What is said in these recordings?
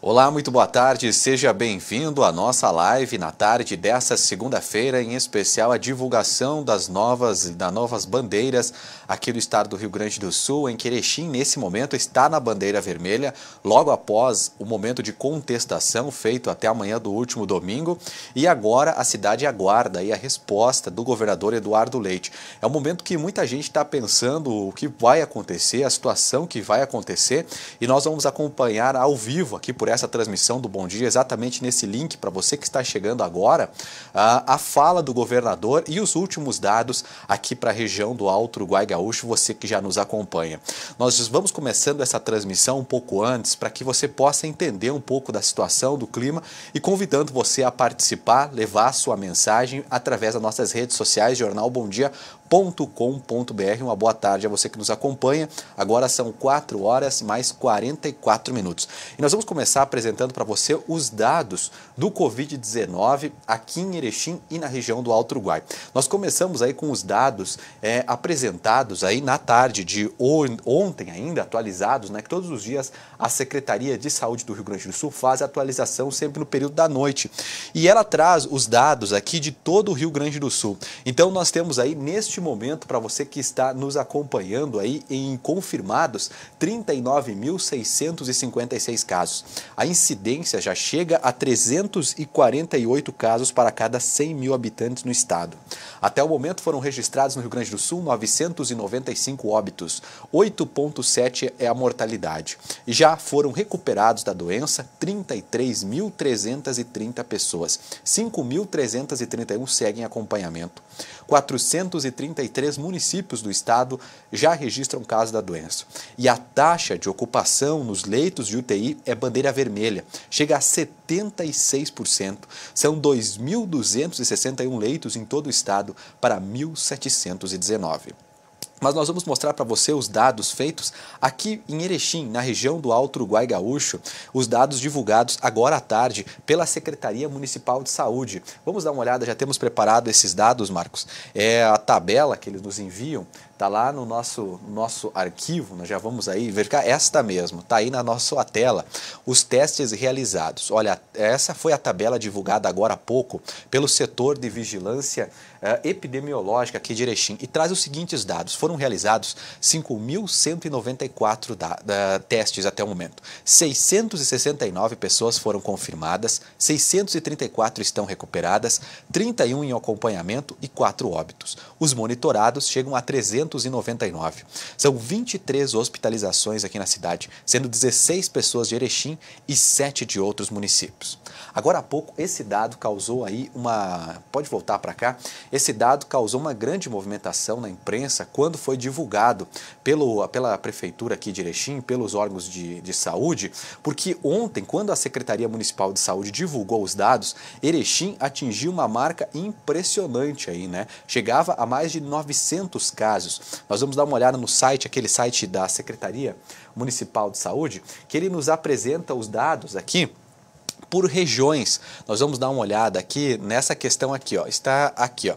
Olá, muito boa tarde, seja bem-vindo à nossa live na tarde dessa segunda-feira, em especial a divulgação das novas bandeiras aqui do estado do Rio Grande do Sul, em que Erechim, nesse momento, está na bandeira vermelha, logo após o momento de contestação feito até amanhã do último domingo, e agora a cidade aguarda aí a resposta do governador Eduardo Leite. É um momento que muita gente está pensando o que vai acontecer, a situação que vai acontecer, e nós vamos acompanhar ao vivo aqui por essa transmissão do Bom Dia, exatamente nesse link, para você que está chegando agora, a fala do governador e os últimos dados aqui para a região do Alto Uruguai Gaúcho, você que já nos acompanha. Nós vamos começando essa transmissão um pouco antes, para que você possa entender um pouco da situação, do clima, e convidando você a participar, levar a sua mensagem através das nossas redes sociais, jornalbomdia.com.br. Uma boa tarde a você que nos acompanha. Agora são 4 horas mais 44 minutos. E nós vamos começar apresentando para você os dados do Covid-19 aqui em Erechim e na região do Alto Uruguai. Nós começamos aí com os dados apresentados aí na tarde de ontem ainda, atualizados, né, que todos os dias a Secretaria de Saúde do Rio Grande do Sul faz a atualização sempre no período da noite. E ela traz os dados aqui de todo o Rio Grande do Sul. Então nós temos aí neste momento, para você que está nos acompanhando aí em confirmados, 39.656 casos. A incidência já chega a 348 casos para cada 100 mil habitantes no estado. Até o momento foram registrados no Rio Grande do Sul 995 óbitos, 8,7 é a mortalidade. E já foram recuperados da doença 33.330 pessoas, 5.331 seguem acompanhamento. 433 municípios do estado já registram casos da doença. E a taxa de ocupação nos leitos de UTI é bandeira vermelha, chega a 76%. São 2.261 leitos em todo o estado para 1.719. Mas nós vamos mostrar para você os dados feitos aqui em Erechim, na região do Alto Uruguai Gaúcho, os dados divulgados agora à tarde pela Secretaria Municipal de Saúde. Vamos dar uma olhada, já temos preparado esses dados, Marcos. É a tabela que eles nos enviam, está lá no nosso arquivo, nós já vamos aí verificar esta mesmo, está aí na nossa tela, os testes realizados. Olha, essa foi a tabela divulgada agora há pouco pelo setor de vigilância epidemiológica aqui de Erechim e traz os seguintes dados. Foram realizados 5.194 testes até o momento. 669 pessoas foram confirmadas, 634 estão recuperadas, 31 em acompanhamento e 4 óbitos. Os monitorados chegam a 399. São 23 hospitalizações aqui na cidade, sendo 16 pessoas de Erechim e 7 de outros municípios. Agora há pouco, esse dado causou aí Pode voltar para cá. Esse dado causou uma grande movimentação na imprensa quando foi divulgado pela Prefeitura aqui de Erechim, pelos órgãos de saúde, porque ontem, quando a Secretaria Municipal de Saúde divulgou os dados, Erechim atingiu uma marca impressionante aí, né? Chegava a mais de 900 casos. Nós vamos dar uma olhada no site, aquele site da Secretaria Municipal de Saúde, que ele nos apresenta os dados aqui por regiões. Nós vamos dar uma olhada aqui nessa questão aqui, ó. Está aqui, ó.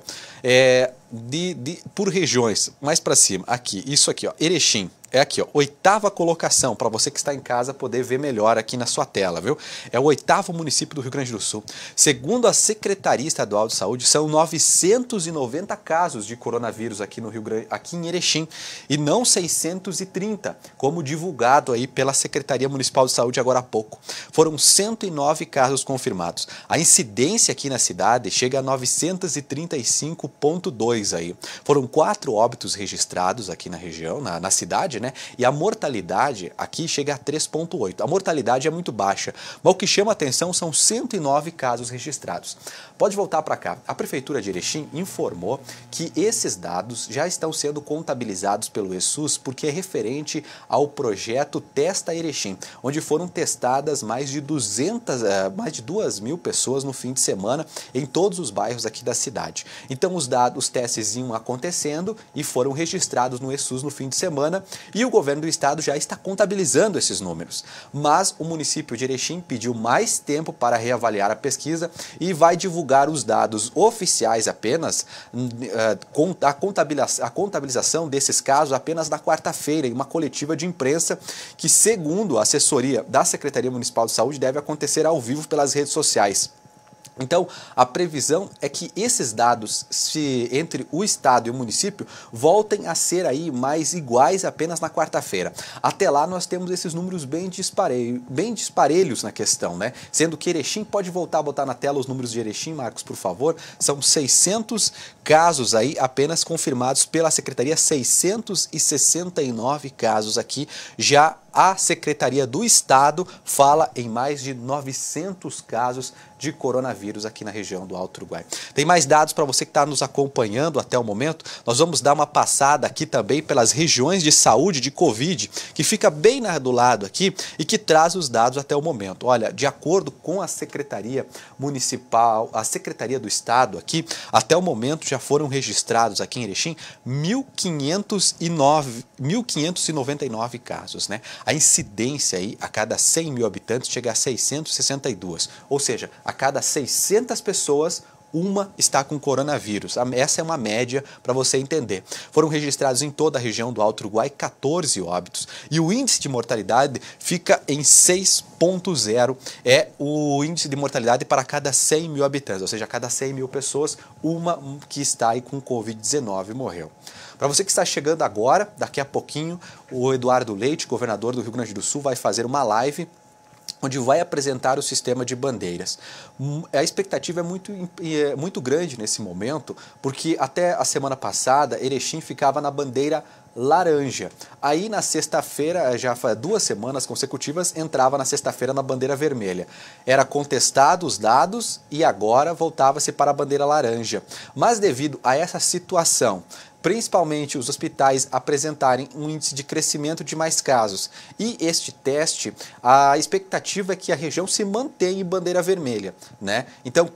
Por regiões, mais para cima, aqui, isso aqui, ó, Erechim. É aqui, ó, 8ª colocação, para você que está em casa poder ver melhor aqui na sua tela, viu? É o 8º município do Rio Grande do Sul. Segundo a Secretaria Estadual de Saúde, são 990 casos de coronavírus aqui aqui em Erechim, e não 630, como divulgado aí pela Secretaria Municipal de Saúde agora há pouco. Foram 109 casos confirmados. A incidência aqui na cidade chega a 935,2 aí. Foram 4 óbitos registrados aqui na região, na cidade, né? E a mortalidade aqui chega a 3,8. A mortalidade é muito baixa, mas o que chama a atenção são 109 casos registrados. Pode voltar para cá. A Prefeitura de Erechim informou que esses dados já estão sendo contabilizados pelo ESUS porque é referente ao projeto Testa Erechim, onde foram testadas mais de 2.000 pessoas no fim de semana em todos os bairros aqui da cidade. Então os testes iam acontecendo e foram registrados no ESUS no fim de semana, e o governo do estado já está contabilizando esses números. Mas o município de Erechim pediu mais tempo para reavaliar a pesquisa e vai divulgar os dados oficiais apenas, a contabilização desses casos apenas na quarta-feira, em uma coletiva de imprensa que, segundo a assessoria da Secretaria Municipal de Saúde, deve acontecer ao vivo pelas redes sociais. Então, a previsão é que esses dados, entre o estado e o município, voltem a ser aí mais iguais apenas na quarta-feira. Até lá nós temos esses números bem disparelhos na questão, né? Sendo que Erechim, pode voltar a botar na tela os números de Erechim, Marcos, por favor. São 600 casos aí apenas confirmados pela Secretaria, 669 casos aqui. Já a Secretaria do Estado fala em mais de 900 casos de coronavírus aqui na região do Alto Uruguai. Tem mais dados para você que está nos acompanhando até o momento. Nós vamos dar uma passada aqui também pelas regiões de saúde de Covid, que fica bem do lado aqui e que traz os dados até o momento. Olha, de acordo com a Secretaria Municipal, a Secretaria do Estado aqui, até o momento já foram registrados aqui em Erechim 1.599 casos, né? A incidência aí a cada 100 mil habitantes chega a 662, ou seja, a cada 600 pessoas, uma está com coronavírus. Essa é uma média para você entender. Foram registrados em toda a região do Alto Uruguai 14 óbitos e o índice de mortalidade fica em 6,0. É o índice de mortalidade para cada 100 mil habitantes, ou seja, a cada 100 mil pessoas, uma que está aí com Covid-19 morreu. Para você que está chegando agora, daqui a pouquinho, o Eduardo Leite, governador do Rio Grande do Sul, vai fazer uma live onde vai apresentar o sistema de bandeiras. A expectativa é muito grande nesse momento, porque até a semana passada, Erechim ficava na bandeira laranja. Aí na sexta-feira, já faz 2 semanas consecutivas, entrava na sexta-feira na bandeira vermelha. Era contestado os dados e agora voltava-se para a bandeira laranja. Mas devido a essa situação, principalmente os hospitais apresentarem um índice de crescimento de mais casos. E este teste, a expectativa é que a região se mantenha em bandeira vermelha, né? Então,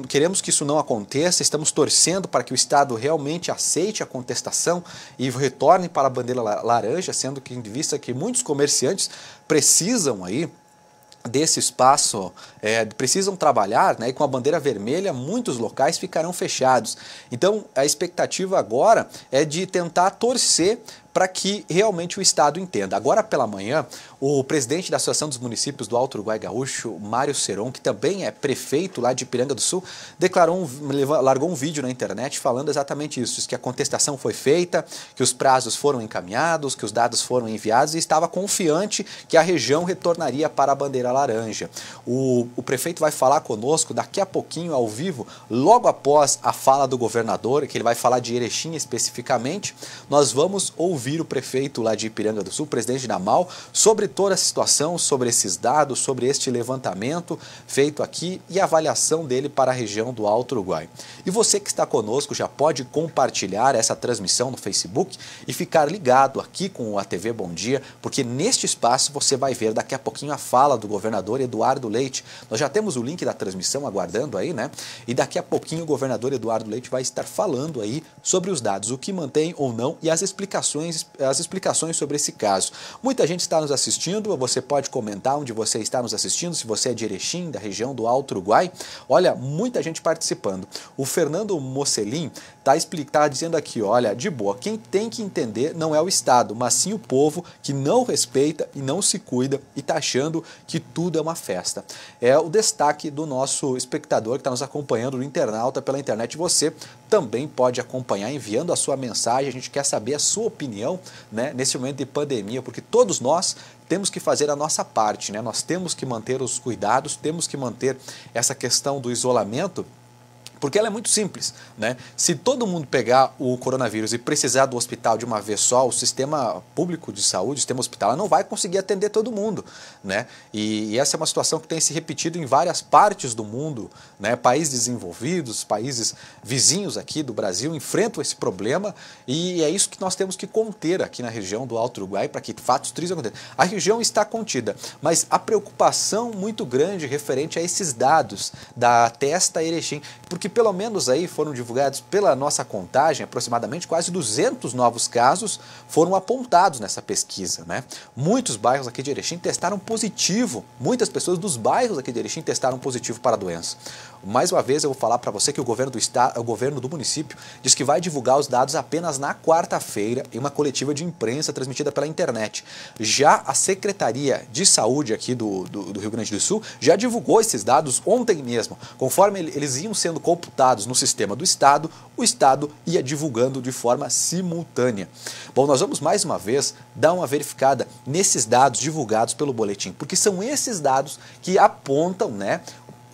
queremos que isso não aconteça, estamos torcendo para que o Estado realmente aceite a contestação e retorne para a bandeira laranja, sendo que em vista que muitos comerciantes precisam aí desse espaço, precisam trabalhar, né, e com a bandeira vermelha muitos locais ficarão fechados. Então a expectativa agora é de tentar torcer para que realmente o Estado entenda. Agora pela manhã, o presidente da Associação dos Municípios do Alto Uruguai Gaúcho, Mário Seron, que também é prefeito lá de Ipiranga do Sul, largou um vídeo na internet falando exatamente isso, que a contestação foi feita, que os prazos foram encaminhados, que os dados foram enviados e estava confiante que a região retornaria para a bandeira laranja. O prefeito vai falar conosco daqui a pouquinho ao vivo, logo após a fala do governador, que ele vai falar de Erechim especificamente. Nós vamos ouvir o prefeito lá de Ipiranga do Sul, presidente da MAU, sobre toda a situação, sobre esses dados, sobre este levantamento feito aqui e a avaliação dele para a região do Alto Uruguai. E você que está conosco já pode compartilhar essa transmissão no Facebook e ficar ligado aqui com a TV Bom Dia, porque neste espaço você vai ver daqui a pouquinho a fala do governador Eduardo Leite. Nós já temos o link da transmissão aguardando aí, né? E daqui a pouquinho o governador Eduardo Leite vai estar falando aí sobre os dados, o que mantém ou não e as explicações sobre esse caso. Muita gente está nos assistindo, você pode comentar onde você está nos assistindo, se você é de Erechim, da região do Alto Uruguai. Olha, muita gente participando. O Fernando Mocelin está dizendo aqui, olha, de boa, quem tem que entender não é o Estado, mas sim o povo que não respeita e não se cuida e está achando que tudo é uma festa. É o destaque do nosso espectador que está nos acompanhando no internauta pela internet. Você também pode acompanhar enviando a sua mensagem, a gente quer saber a sua opinião, né, nesse momento de pandemia, porque todos nós temos que fazer a nossa parte, né? Nós temos que manter os cuidados, temos que manter essa questão do isolamento, porque ela é muito simples, né? Se todo mundo pegar o coronavírus e precisar do hospital de uma vez só, o sistema público de saúde, o sistema hospitalar, não vai conseguir atender todo mundo, né? E essa é uma situação que tem se repetido em várias partes do mundo, né? Países desenvolvidos, países vizinhos aqui do Brasil enfrentam esse problema e é isso que nós temos que conter aqui na região do Alto Uruguai para que fatos tristes aconteçam. A região está contida, mas a preocupação muito grande referente a esses dados da Testa Erechim, porque pelo menos aí foram divulgados pela nossa contagem, aproximadamente quase 200 novos casos foram apontados nessa pesquisa, né? Muitos bairros aqui de Erechim testaram positivo, muitas pessoas dos bairros aqui de Erechim testaram positivo para a doença. Mais uma vez eu vou falar para você que o governo do estado, o governo do município diz que vai divulgar os dados apenas na quarta-feira em uma coletiva de imprensa transmitida pela internet. Já a Secretaria de Saúde aqui do Rio Grande do Sul já divulgou esses dados ontem mesmo. Conforme eles iam sendo computados no sistema do estado, o estado ia divulgando de forma simultânea. Bom, nós vamos mais uma vez dar uma verificada nesses dados divulgados pelo boletim, porque são esses dados que apontam, né,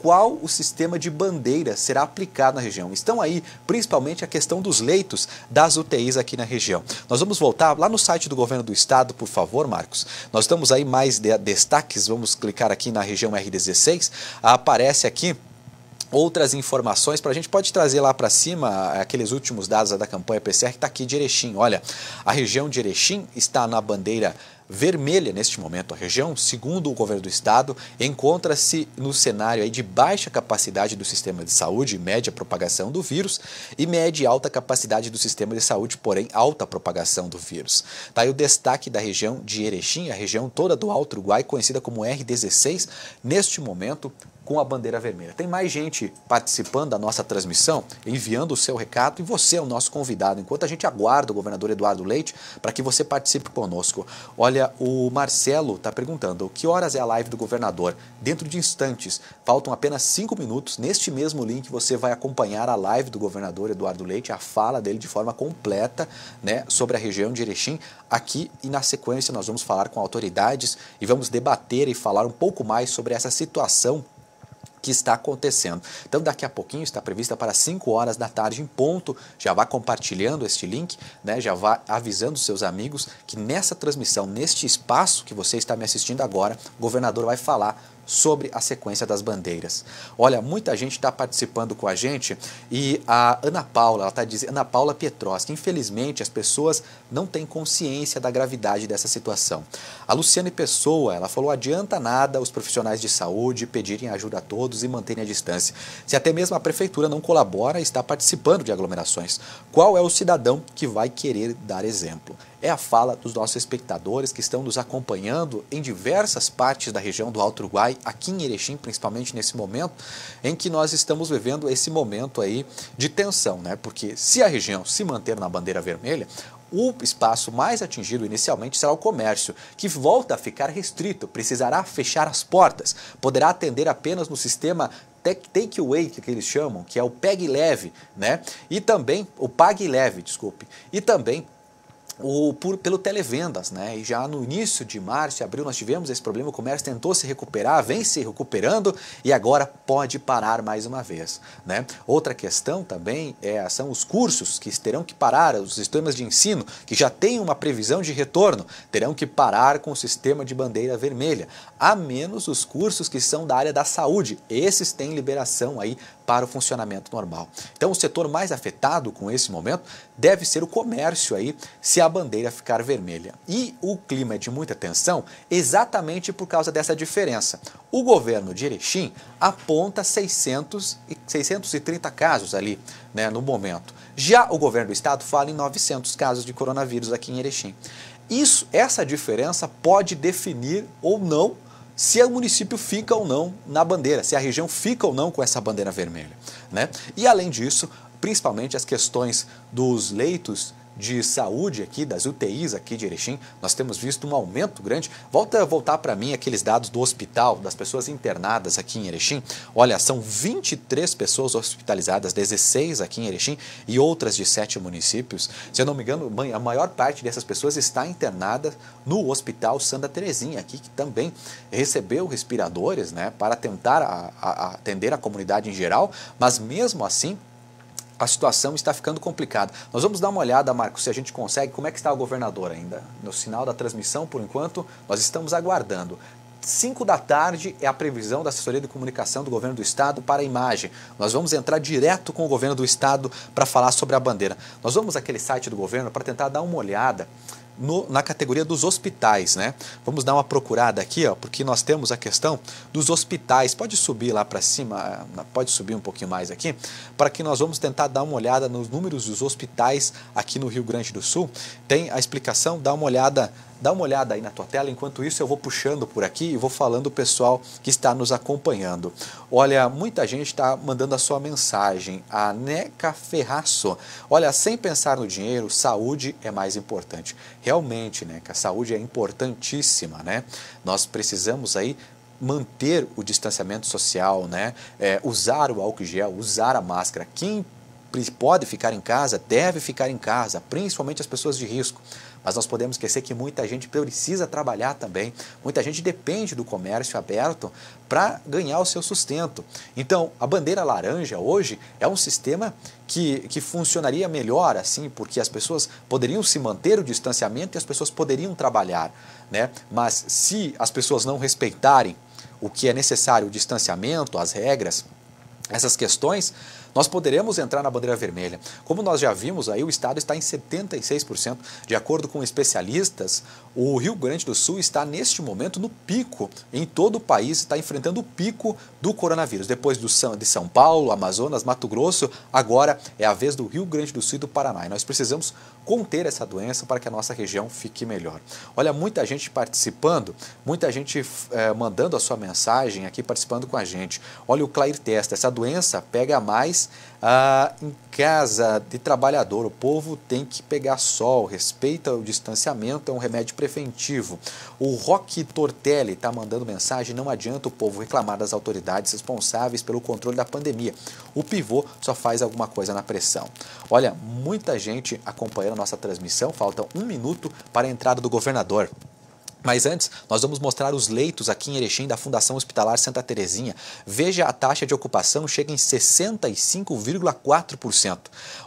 qual o sistema de bandeira será aplicado na região. Estão aí principalmente a questão dos leitos das UTIs aqui na região. Nós vamos voltar lá no site do governo do estado, por favor, Marcos. Nós estamos aí mais destaques, vamos clicar aqui na região R16, aparece aqui outras informações, para a gente pode trazer lá para cima aqueles últimos dados da campanha PCR que está aqui de Erechim. Olha, a região de Erechim está na bandeira vermelha neste momento. A região, segundo o governo do estado, encontra-se no cenário aí de baixa capacidade do sistema de saúde, média propagação do vírus, e média e alta capacidade do sistema de saúde, porém alta propagação do vírus. Está aí o destaque da região de Erechim, a região toda do Alto Uruguai, conhecida como R16, neste momento com a bandeira vermelha. Tem mais gente participando da nossa transmissão, enviando o seu recado, e você é o nosso convidado, enquanto a gente aguarda o governador Eduardo Leite para que você participe conosco. Olha, o Marcelo está perguntando, que horas é a live do governador? Dentro de instantes, faltam apenas 5 minutos, neste mesmo link você vai acompanhar a live do governador Eduardo Leite, a fala dele de forma completa, né, sobre a região de Erechim, aqui, e na sequência nós vamos falar com autoridades e vamos debater e falar um pouco mais sobre essa situação que está acontecendo. Então daqui a pouquinho está prevista para 5 horas da tarde em ponto, já vá compartilhando este link, né? Já vá avisando seus amigos que nessa transmissão, neste espaço que você está me assistindo agora, o governador vai falar sobre a sequência das bandeiras. Olha, muita gente está participando com a gente e a Ana Paula, ela está dizendo, Ana Paula Pietroski, infelizmente as pessoas não têm consciência da gravidade dessa situação. A Luciane Pessoa, ela falou, adianta nada os profissionais de saúde pedirem ajuda a todos e manterem a distância. Se até mesmo a prefeitura não colabora e está participando de aglomerações, qual é o cidadão que vai querer dar exemplo? É a fala dos nossos espectadores que estão nos acompanhando em diversas partes da região do Alto Uruguai, aqui em Erechim, principalmente nesse momento em que nós estamos vivendo esse momento aí de tensão, né? Porque se a região se manter na bandeira vermelha, o espaço mais atingido inicialmente será o comércio, que volta a ficar restrito, precisará fechar as portas, poderá atender apenas no sistema take away, que eles chamam, que é o Pegue Leve, né? E também, o Pague Leve, desculpe, e também pelo televendas, né? E já no início de março e abril nós tivemos esse problema, o comércio tentou se recuperar, vem se recuperando e agora pode parar mais uma vez, né? Outra questão também são os cursos que terão que parar, os sistemas de ensino que já têm uma previsão de retorno, terão que parar com o sistema de bandeira vermelha, a menos os cursos que são da área da saúde, esses têm liberação aí para o funcionamento normal. Então o setor mais afetado com esse momento deve ser o comércio aí, se a bandeira ficar vermelha. E o clima é de muita tensão exatamente por causa dessa diferença. O governo de Erechim aponta 630 casos ali, né, no momento. Já o governo do estado fala em 900 casos de coronavírus aqui em Erechim. Essa diferença pode definir ou não se o município fica ou não na bandeira, se a região fica ou não com essa bandeira vermelha, né? E além disso, principalmente as questões dos leitos de saúde aqui, das UTIs aqui de Erechim, nós temos visto um aumento grande. Voltar para mim aqueles dados do hospital, das pessoas internadas aqui em Erechim. Olha, são 23 pessoas hospitalizadas, 16 aqui em Erechim e outras de 7 municípios. Se eu não me engano, a maior parte dessas pessoas está internada no Hospital Santa Terezinha, aqui que também recebeu respiradores, né, para tentar atender a comunidade em geral, mas mesmo assim a situação está ficando complicada. Nós vamos dar uma olhada, Marcos, se a gente consegue, como é que está o governador ainda. No sinal da transmissão, por enquanto, nós estamos aguardando. 5 da tarde é a previsão da assessoria de comunicação do governo do estado para a imagem. Nós vamos entrar direto com o governo do estado para falar sobre a bandeira. Nós vamos àquele site do governo para tentar dar uma olhada na categoria dos hospitais, né? Vamos dar uma procurada aqui, ó, porque nós temos a questão dos hospitais. Pode subir lá para cima, pode subir um pouquinho mais aqui, para que nós vamos tentar dar uma olhada nos números dos hospitais aqui no Rio Grande do Sul. Tem a explicação, dá uma olhada aí na tua tela. Enquanto isso eu vou puxando por aqui e vou falando o pessoal que está nos acompanhando. Olha, muita gente está mandando a sua mensagem. A Neca Ferraço. Olha, sem pensar no dinheiro, saúde é mais importante. Realmente, Neca, a saúde é importantíssima, né? Nós precisamos aí manter o distanciamento social, né? Usar o álcool gel, usar a máscara. Quem pode ficar em casa, deve ficar em casa, principalmente as pessoas de risco. Mas nós podemos esquecer que muita gente precisa trabalhar também, muita gente depende do comércio aberto para ganhar o seu sustento. Então, a bandeira laranja hoje é um sistema que funcionaria melhor, assim, porque as pessoas poderiam se manter o distanciamento e as pessoas poderiam trabalhar, né? Mas se as pessoas não respeitarem o que é necessário, o distanciamento, as regras, essas questões, nós poderemos entrar na bandeira vermelha. Como nós já vimos aí, o estado está em 76%. De acordo com especialistas, o Rio Grande do Sul está neste momento no pico, em todo o país, está enfrentando o pico do coronavírus. Depois de São Paulo, Amazonas, Mato Grosso, agora é a vez do Rio Grande do Sul e do Paraná. E nós precisamos conter essa doença para que a nossa região fique melhor. Olha, muita gente participando, muita gente mandando a sua mensagem aqui, participando com a gente. Olha, o Clair Testa, essa doença pega mais em casa de trabalhador. O povo tem que pegar sol, respeita o distanciamento, é um remédio preventivo. O Roque Tortelli está mandando mensagem: não adianta o povo reclamar das autoridades responsáveis pelo controle da pandemia. O pivô só faz alguma coisa na pressão. Olha, muita gente acompanhando a nossa transmissão, falta 1 minuto para a entrada do governador. Mas antes, nós vamos mostrar os leitos aqui em Erechim da Fundação Hospitalar Santa Terezinha. Veja, a taxa de ocupação chega em 65,4%.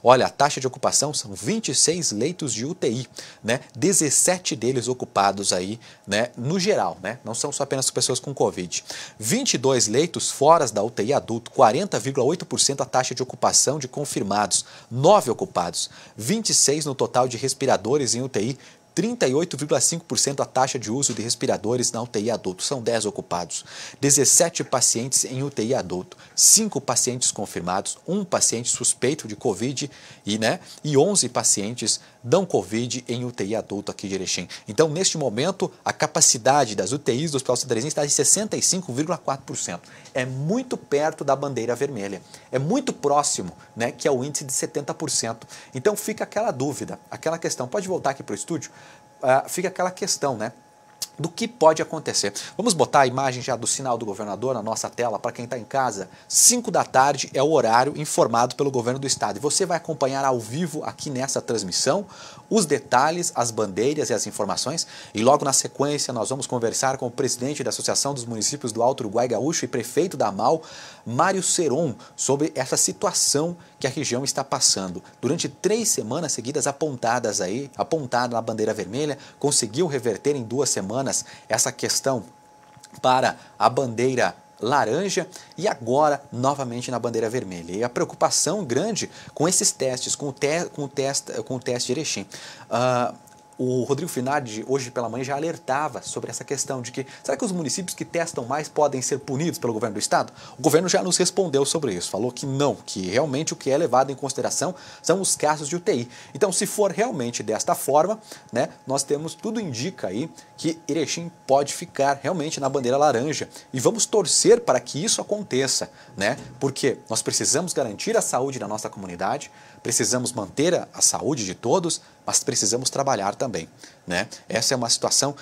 Olha, a taxa de ocupação são 26 leitos de UTI, né? 17 deles ocupados aí, né? No geral, né? Não são só apenas pessoas com Covid. 22 leitos fora da UTI adulto, 40,8% a taxa de ocupação de confirmados, 9 ocupados. 26 no total de respiradores em UTI, 38,5% a taxa de uso de respiradores na UTI adulto, são 10 ocupados. 17 pacientes em UTI adulto, 5 pacientes confirmados, 1 paciente suspeito de Covid e 11 pacientes não Covid em UTI adulto aqui de Erechim. Então, neste momento, a capacidade das UTIs do Hospital Santa Terezinha está em 65,4%. É muito perto da bandeira vermelha. É muito próximo, né, que é o índice de 70%. Então, fica aquela dúvida, aquela questão. Pode voltar aqui para o estúdio? Fica aquela questão, né? Do que pode acontecer. Vamos botar a imagem já do sinal do governador na nossa tela para quem está em casa. 5 da tarde é o horário informado pelo governo do estado. E você vai acompanhar ao vivo aqui nessa transmissão os detalhes, as bandeiras e as informações. E logo na sequência nós vamos conversar com o presidente da Associação dos Municípios do Alto Uruguai Gaúcho e prefeito da AMAL, Mário Seron, sobre essa situação que a região está passando. Durante 3 semanas seguidas apontada na bandeira vermelha, conseguiu reverter em 2 semanas essa questão para a bandeira laranja e agora novamente na bandeira vermelha. E a preocupação grande com esses testes, com o teste de Erechim. O Rodrigo Finardi, hoje pela manhã, já alertava sobre essa questão de que, será que os municípios que testam mais podem ser punidos pelo governo do estado? O governo já nos respondeu sobre isso, falou que não, que realmente o que é levado em consideração são os casos de UTI. Então, se for realmente desta forma, né, nós temos, tudo indica aí que Erechim pode ficar realmente na bandeira laranja. E vamos torcer para que isso aconteça, né? Porque nós precisamos garantir a saúde da nossa comunidade, precisamos manter a saúde de todos, mas precisamos trabalhar também, né? Essa é uma situação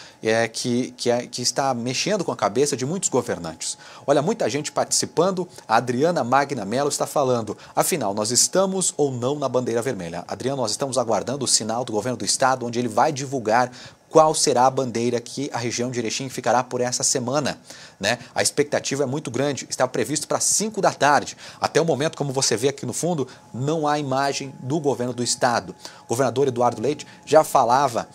que está mexendo com a cabeça de muitos governantes. Olha, muita gente participando. A Adriana Magna Mello está falando: afinal, nós estamos ou não na bandeira vermelha? Adriana, nós estamos aguardando o sinal do governo do estado, onde ele vai divulgar qual será a bandeira que a região de Erechim ficará por essa semana, né? A expectativa é muito grande, está previsto para 5 da tarde. Até o momento, como você vê aqui no fundo, não há imagem do governo do estado. O governador Eduardo Leite já falava,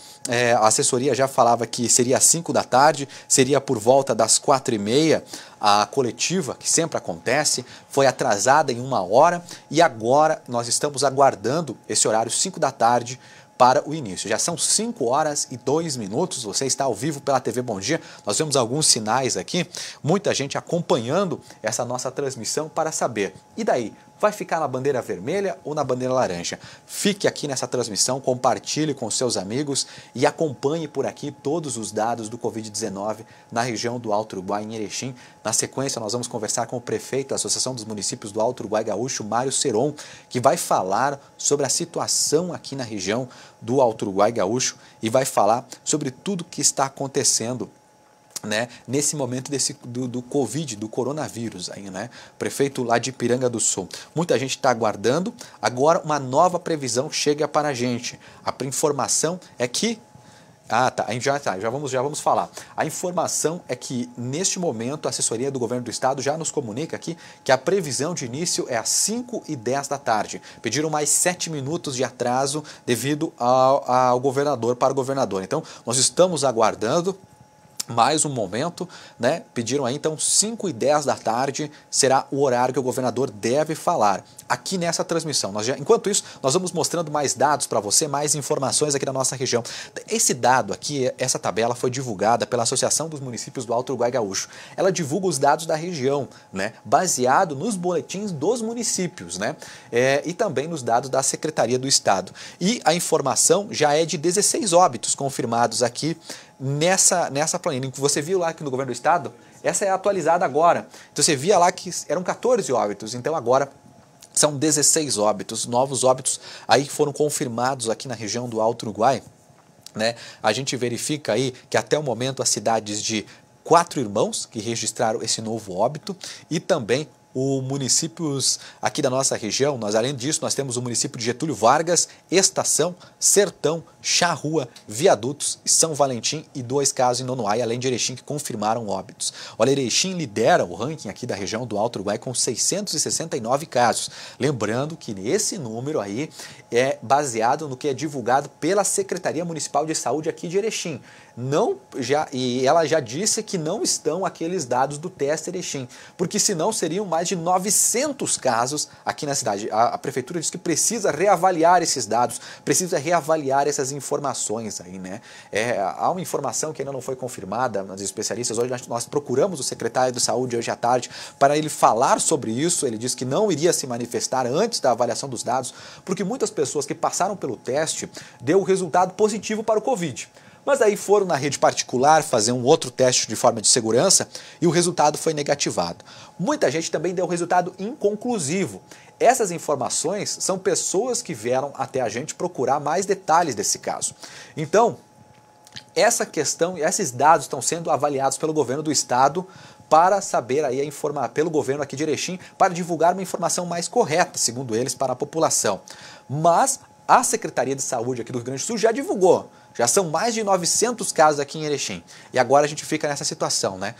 a assessoria já falava que seria às 5 da tarde, seria por volta das 4h30, a coletiva, que sempre acontece, foi atrasada em 1 hora e agora nós estamos aguardando esse horário 5 da tarde para o início. Já são 5 horas e 2 minutos, você está ao vivo pela TV Bom Dia, nós vemos alguns sinais aqui, muita gente acompanhando essa nossa transmissão para saber, e daí? Vai ficar na bandeira vermelha ou na bandeira laranja? Fique aqui nessa transmissão, compartilhe com seus amigos e acompanhe por aqui todos os dados do Covid-19 na região do Alto Uruguai, em Erechim. Na sequência, nós vamos conversar com o prefeito da Associação dos Municípios do Alto Uruguai Gaúcho, Mário Seron, que vai falar sobre a situação aqui na região do Alto Uruguai Gaúcho e vai falar sobre tudo que está acontecendo, né, nesse momento do Covid, do coronavírus aí, né? Prefeito lá de Ipiranga do Sul. Muita gente está aguardando. Agora uma nova previsão chega para a gente. A informação é que já vamos falar. A informação é que, neste momento, a assessoria do governo do estado já nos comunica aqui que a previsão de início é às 5h10 da tarde. Pediram mais 7 minutos de atraso devido ao governador, para o governador. Então, nós estamos aguardando mais um momento, né? Pediram aí, então, 5h10 da tarde será o horário que o governador deve falar aqui nessa transmissão. Enquanto isso, nós vamos mostrando mais dados para você, mais informações aqui da nossa região. Esse dado aqui, essa tabela foi divulgada pela Associação dos Municípios do Alto Uruguai Gaúcho. Ela divulga os dados da região, né? Baseado nos boletins dos municípios, né? E também nos dados da Secretaria do Estado. E a informação já é de 16 óbitos confirmados aqui nessa planilha. Você viu lá que no governo do estado, essa é atualizada agora. Então você via lá que eram 14 óbitos, então agora são 16 óbitos, novos óbitos aí foram confirmados aqui na região do Alto Uruguai, né? A gente verifica aí que até o momento as cidades de Quatro Irmãos que registraram esse novo óbito e também os municípios aqui da nossa região. Além disso, nós temos o município de Getúlio Vargas, Estação, Sertão, Charrua, Viadutos, São Valentim e 2 casos em Nonoai, além de Erechim, que confirmaram óbitos. Olha, Erechim lidera o ranking aqui da região do Alto Uruguai com 669 casos. Lembrando que esse número aí é baseado no que é divulgado pela Secretaria Municipal de Saúde aqui de Erechim. E ela já disse que não estão aqueles dados do teste Erechim, porque senão seriam mais de 900 casos aqui na cidade. A prefeitura diz que precisa reavaliar esses dados, precisa reavaliar essas informações aí, né? Há uma informação que ainda não foi confirmada nos especialistas. Hoje nós procuramos o secretário de saúde hoje à tarde para ele falar sobre isso. Ele disse que não iria se manifestar antes da avaliação dos dados, porque muitas pessoas que passaram pelo teste deu resultado positivo para o Covid. Mas aí foram na rede particular fazer um outro teste de forma de segurança e o resultado foi negativado. Muita gente também deu resultado inconclusivo. Essas informações são pessoas que vieram até a gente procurar mais detalhes desse caso. Então, essa questão, esses dados estão sendo avaliados pelo governo do estado para saber aí pelo governo aqui de Erechim, para divulgar uma informação mais correta, segundo eles, para a população. Mas a Secretaria de Saúde aqui do Rio Grande do Sul já divulgou. Já são mais de 900 casos aqui em Erechim. E agora a gente fica nessa situação, né?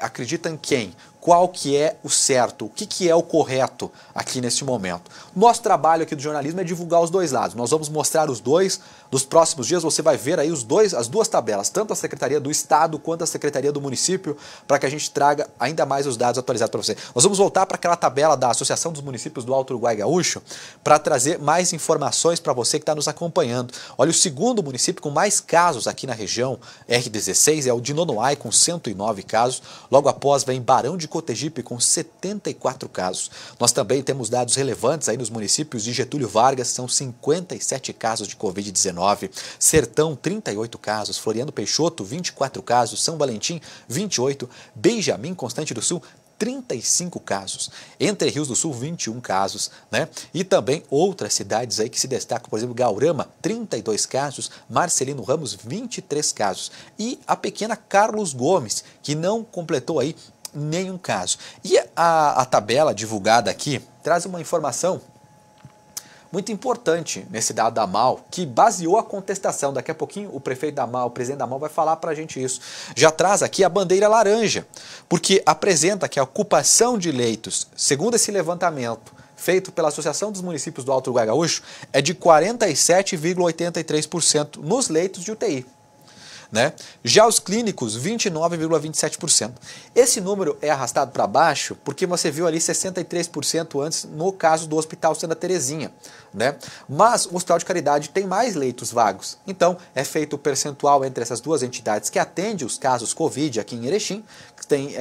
Acredita em quem? Qual que é o certo? O que é o correto aqui neste momento? Nosso trabalho aqui do jornalismo é divulgar os dois lados. Nós vamos mostrar os dois. Nos próximos dias você vai ver aí as duas tabelas, tanto a Secretaria do Estado quanto a Secretaria do Município, para que a gente traga ainda mais os dados atualizados para você. Nós vamos voltar para aquela tabela da Associação dos Municípios do Alto Uruguai Gaúcho para trazer mais informações para você que está nos acompanhando. Olha, o segundo município com mais casos aqui na região R16 é o de Nonoai, com 109 casos. Logo após vem Barão de Cotegipe, com 74 casos. Nós também temos dados relevantes aí nos municípios de Getúlio Vargas, são 57 casos de Covid-19. Sertão, 38 casos. Floriano Peixoto, 24 casos. São Valentim, 28. Benjamim Constante do Sul, 35 casos. Entre Rios do Sul, 21 casos, né? E também outras cidades aí que se destacam, por exemplo, Gaurama, 32 casos, Marcelino Ramos, 23 casos. E a pequena Carlos Gomes, que não completou aí nenhum caso. E a tabela divulgada aqui traz uma informação muito importante nesse dado da AMAL, que baseou a contestação. Daqui a pouquinho o prefeito da AMAL, o presidente da AMAL vai falar para a gente isso. Já traz aqui a bandeira laranja, porque apresenta que a ocupação de leitos, segundo esse levantamento feito pela Associação dos Municípios do Alto Uruguai Gaúcho, é de 47,83% nos leitos de UTI. Né? Já os clínicos, 29,27%. Esse número é arrastado para baixo porque você viu ali 63% antes no caso do Hospital Santa Terezinha, né? Mas o Hospital de Caridade tem mais leitos vagos. Então, é feito o percentual entre essas duas entidades que atende os casos Covid aqui em Erechim, que tem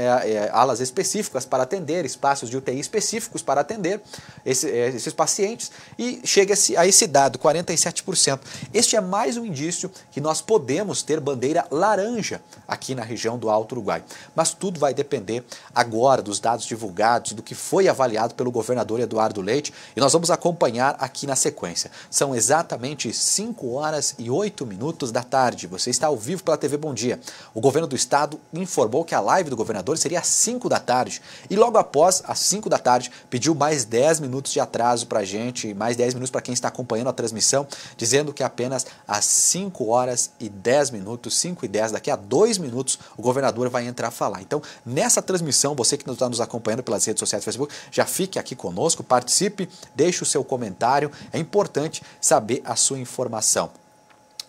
alas específicas para atender, espaços de UTI específicos para atender esses pacientes, e chega a esse dado, 47%. Este é mais um indício que nós podemos ter bandeira laranja aqui na região do Alto Uruguai. Mas tudo vai depender agora dos dados divulgados, do que foi avaliado pelo governador Eduardo Leite, e nós vamos acompanhar aqui na sequência. São exatamente 5 horas e 8 minutos da tarde. Você está ao vivo pela TV Bom Dia. O governo do estado informou que a live do governador seria às 5 da tarde, e logo após, às 5 da tarde, pediu mais 10 minutos de atraso para a gente, mais 10 minutos para quem está acompanhando a transmissão, dizendo que apenas às 5 horas e 10 minutos, 5 e 10, daqui a 2 minutos, o governador vai entrar a falar. Então, nessa transmissão, você que está nos acompanhando pelas redes sociais do Facebook, já fique aqui conosco, participe, deixe o seu comentário, é importante saber a sua informação.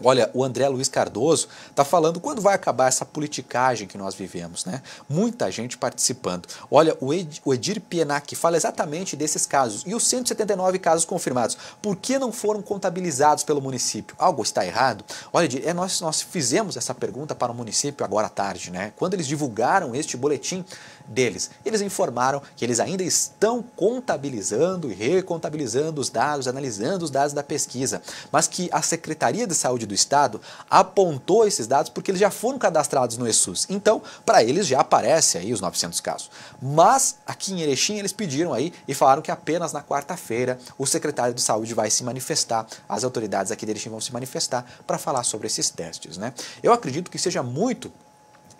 Olha, o André Luiz Cardoso está falando quando vai acabar essa politicagem que nós vivemos, né? Muita gente participando. Olha, o Edir Pienac fala exatamente desses casos. E os 179 casos confirmados, por que não foram contabilizados pelo município? Algo está errado? Olha, Edir, nós fizemos essa pergunta para o município agora à tarde, né? Quando eles divulgaram este boletim deles, eles informaram que eles ainda estão contabilizando e recontabilizando os dados, analisando os dados da pesquisa, mas que a Secretaria de Saúde do Estado apontou esses dados porque eles já foram cadastrados no ESUS. Então, para eles já aparece aí os 900 casos. Mas, aqui em Erechim, eles pediram aí e falaram que apenas na quarta-feira o secretário de Saúde vai se manifestar, as autoridades aqui de Erechim vão se manifestar para falar sobre esses testes, né? Eu acredito que seja muito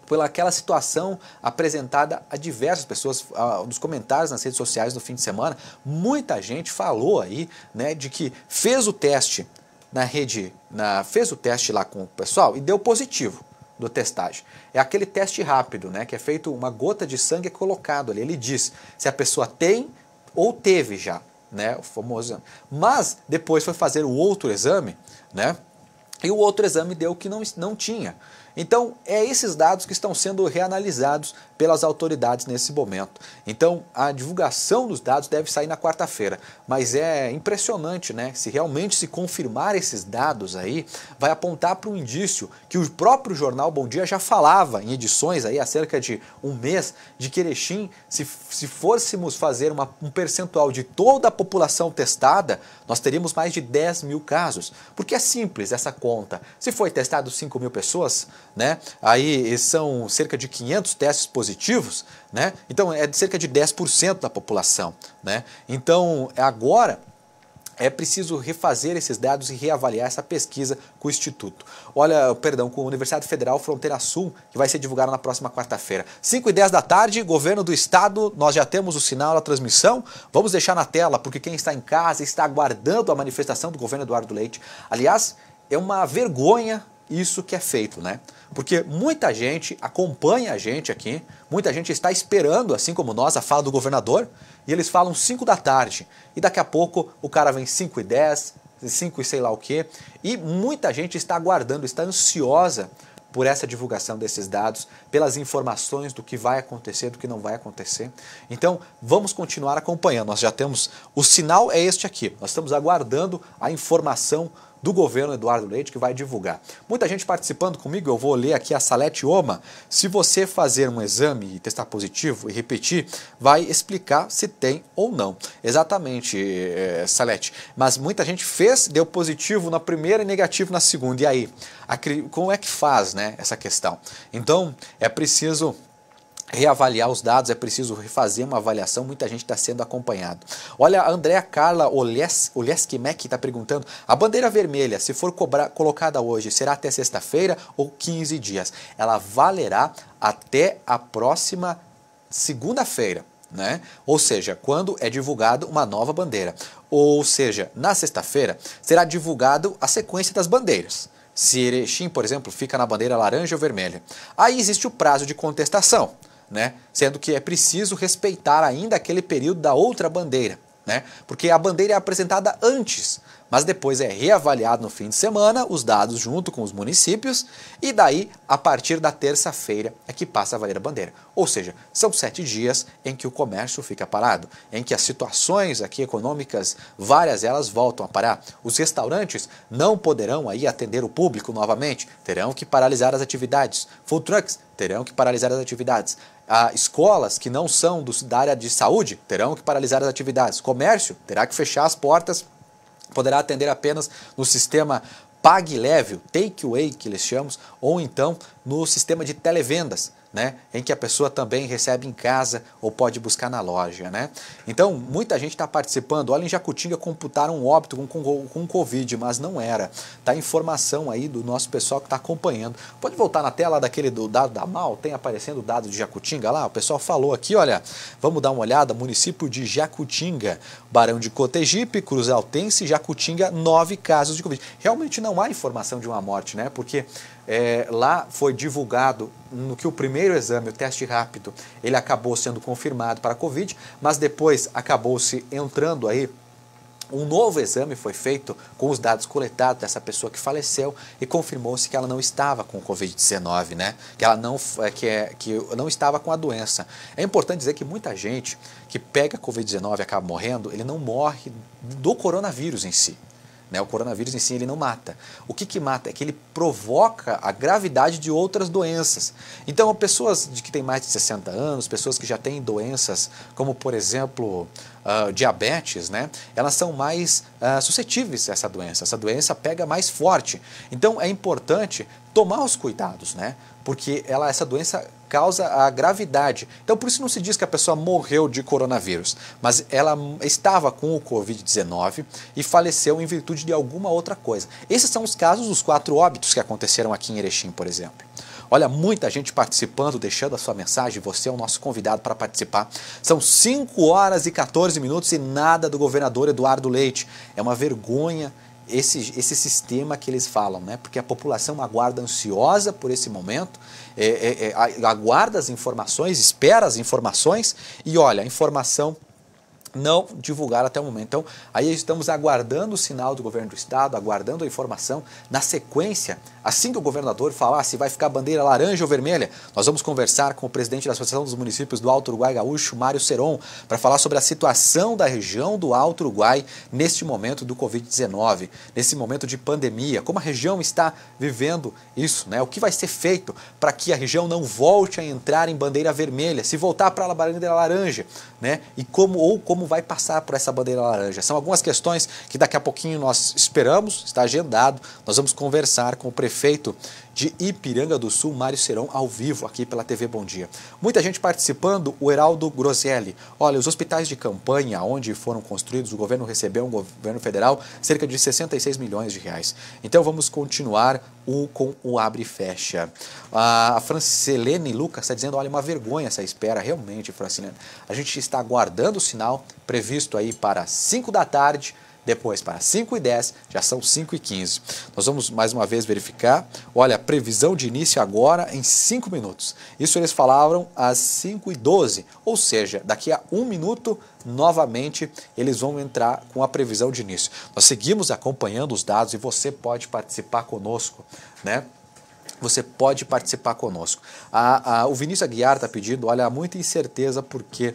pela aquela situação apresentada a diversas pessoas, nos comentários nas redes sociais no fim de semana, muita gente falou aí, né, de que fez o teste na rede, fez o teste lá com o pessoal e deu positivo do testagem. É aquele teste rápido, né, que é feito, uma gota de sangue é colocado ali, ele diz se a pessoa tem ou teve já, né, o famoso exame. Mas depois foi fazer o outro exame, né, e o outro exame deu que não tinha. Então, é esses dados que estão sendo reanalisados pelas autoridades nesse momento. Então, a divulgação dos dados deve sair na quarta-feira. Mas é impressionante, né? Se realmente se confirmar esses dados aí, vai apontar para um indício que o próprio jornal Bom Dia já falava em edições aí há cerca de um mês, de que Erechim, se fôssemos fazer um percentual de toda a população testada, nós teríamos mais de 10 mil casos. Porque é simples essa conta. Se foi testado 5 mil pessoas, né? Aí são cerca de 500 testes positivos, né? Então é cerca de 10% da população, né? Então agora é preciso refazer esses dados e reavaliar essa pesquisa com o Instituto. Olha, perdão, com a Universidade Federal Fronteira Sul, que vai ser divulgada na próxima quarta-feira. 5 e 10 da tarde, Governo do Estado, nós já temos o sinal da transmissão. Vamos deixar na tela, porque quem está em casa está aguardando a manifestação do governo Eduardo Leite. Aliás, é uma vergonha isso que é feito, né? Porque muita gente acompanha a gente aqui, muita gente está esperando, assim como nós, a fala do governador, e eles falam 5 da tarde, e daqui a pouco o cara vem 5 e 10, 5 e sei lá o quê, e muita gente está aguardando, está ansiosa por essa divulgação desses dados, pelas informações do que vai acontecer, do que não vai acontecer. Então, vamos continuar acompanhando. Nós já temos, o sinal é este aqui, nós estamos aguardando a informação do governo Eduardo Leite, que vai divulgar. Muita gente participando comigo, eu vou ler aqui a Salete Oma. Se você fazer um exame e testar positivo e repetir, vai explicar se tem ou não. Exatamente, Salete. Mas muita gente fez, deu positivo na primeira e negativo na segunda. E aí, como é que faz, né, essa questão? Então, é preciso reavaliar os dados, é preciso refazer uma avaliação, muita gente está sendo acompanhado. Olha, a Andréa Carla Oleskimek está perguntando, a bandeira vermelha, se for colocada hoje, será até sexta-feira ou 15 dias? Ela valerá até a próxima segunda-feira, né? Ou seja, quando é divulgada uma nova bandeira. Ou seja, na sexta-feira será divulgado a sequência das bandeiras. Se Erechim, por exemplo, fica na bandeira laranja ou vermelha. Aí existe o prazo de contestação, né? Sendo que é preciso respeitar ainda aquele período da outra bandeira, né? Porque a bandeira é apresentada antes, mas depois é reavaliado no fim de semana, os dados junto com os municípios, e daí, a partir da terça-feira, é que passa a valer a bandeira. Ou seja, são 7 dias em que o comércio fica parado, em que as situações aqui econômicas, várias elas voltam a parar. Os restaurantes não poderão aí atender o público novamente, terão que paralisar as atividades. Food trucks terão que paralisar as atividades. Escolas que não são da área de saúde terão que paralisar as atividades. Comércio terá que fechar as portas, poderá atender apenas no sistema Pague Leve, Take Away que eles chamam, ou então no sistema de televendas, né, em que a pessoa também recebe em casa ou pode buscar na loja, né? Então, muita gente está participando. Olha, em Jacutinga computaram um óbito com Covid, mas não era. Tá a informação aí do nosso pessoal que está acompanhando. Pode voltar na tela do dado da MAL, tem aparecendo o dado de Jacutinga lá? O pessoal falou aqui, olha, vamos dar uma olhada, município de Jacutinga, Barão de Cotegipe, Cruz Altense, Jacutinga, 9 casos de Covid. Realmente não há informação de uma morte, né? Porque lá foi divulgado no que o primeiro exame, o teste rápido, ele acabou sendo confirmado para a Covid, mas depois acabou-se entrando aí um novo exame foi feito com os dados coletados dessa pessoa que faleceu e confirmou-se que ela não estava com o Covid-19, né? Que ela que não estava com a doença. É importante dizer que muita gente que pega Covid-19 e acaba morrendo, ele não morre do coronavírus em si. O coronavírus em si ele não mata. O que mata é que ele provoca a gravidade de outras doenças. Então, pessoas que têm mais de 60 anos, pessoas que já têm doenças como, por exemplo, diabetes, né? Elas são mais suscetíveis a essa doença. Essa doença pega mais forte. Então, é importante tomar os cuidados, né? Porque essa doença causa a gravidade. Então, por isso não se diz que a pessoa morreu de coronavírus, mas ela estava com o Covid-19 e faleceu em virtude de alguma outra coisa. Esses são os casos dos 4 óbitos que aconteceram aqui em Erechim, por exemplo. Olha, muita gente participando, deixando a sua mensagem, você é o nosso convidado para participar. São 5 horas e 14 minutos e nada do governador Eduardo Leite. É uma vergonha esse sistema que eles falam, né? Porque a população aguarda ansiosa por esse momento, aguarda as informações, espera as informações e olha, a informação não divulgaram até o momento. Então, aí estamos aguardando o sinal do governo do estado, aguardando a informação. Na sequência, assim que o governador falar se vai ficar bandeira laranja ou vermelha, nós vamos conversar com o presidente da Associação dos Municípios do Alto Uruguai Gaúcho, Mário Seron, para falar sobre a situação da região do Alto Uruguai neste momento do Covid-19, nesse momento de pandemia, como a região está vivendo isso, né? O que vai ser feito para que a região não volte a entrar em bandeira vermelha, se voltar para a bandeira laranja, né? E como vai passar por essa bandeira laranja. São algumas questões que daqui a pouquinho nós esperamos, está agendado, nós vamos conversar com o prefeito de Ipiranga do Sul, Mário Seron, ao vivo aqui pela TV Bom Dia. Muita gente participando, o Heraldo Groselli. Olha, os hospitais de campanha onde foram construídos, o governo recebeu, um governo federal, cerca de 66 milhões de reais. Então vamos continuar com o abre e fecha. A Francilene Lucas está dizendo, olha, uma vergonha essa espera, realmente, Francilene. A gente está aguardando o sinal previsto aí para 5 da tarde, depois para 5h10, já são 5h15. Nós vamos mais uma vez verificar. Olha, previsão de início agora em 5 minutos. Isso eles falavam às 5h12, ou seja, daqui a 1 minuto, novamente, eles vão entrar com a previsão de início. Nós seguimos acompanhando os dados e você pode participar conosco, né? Você pode participar conosco. O Vinícius Aguiar está pedindo, olha, há muita incerteza, porque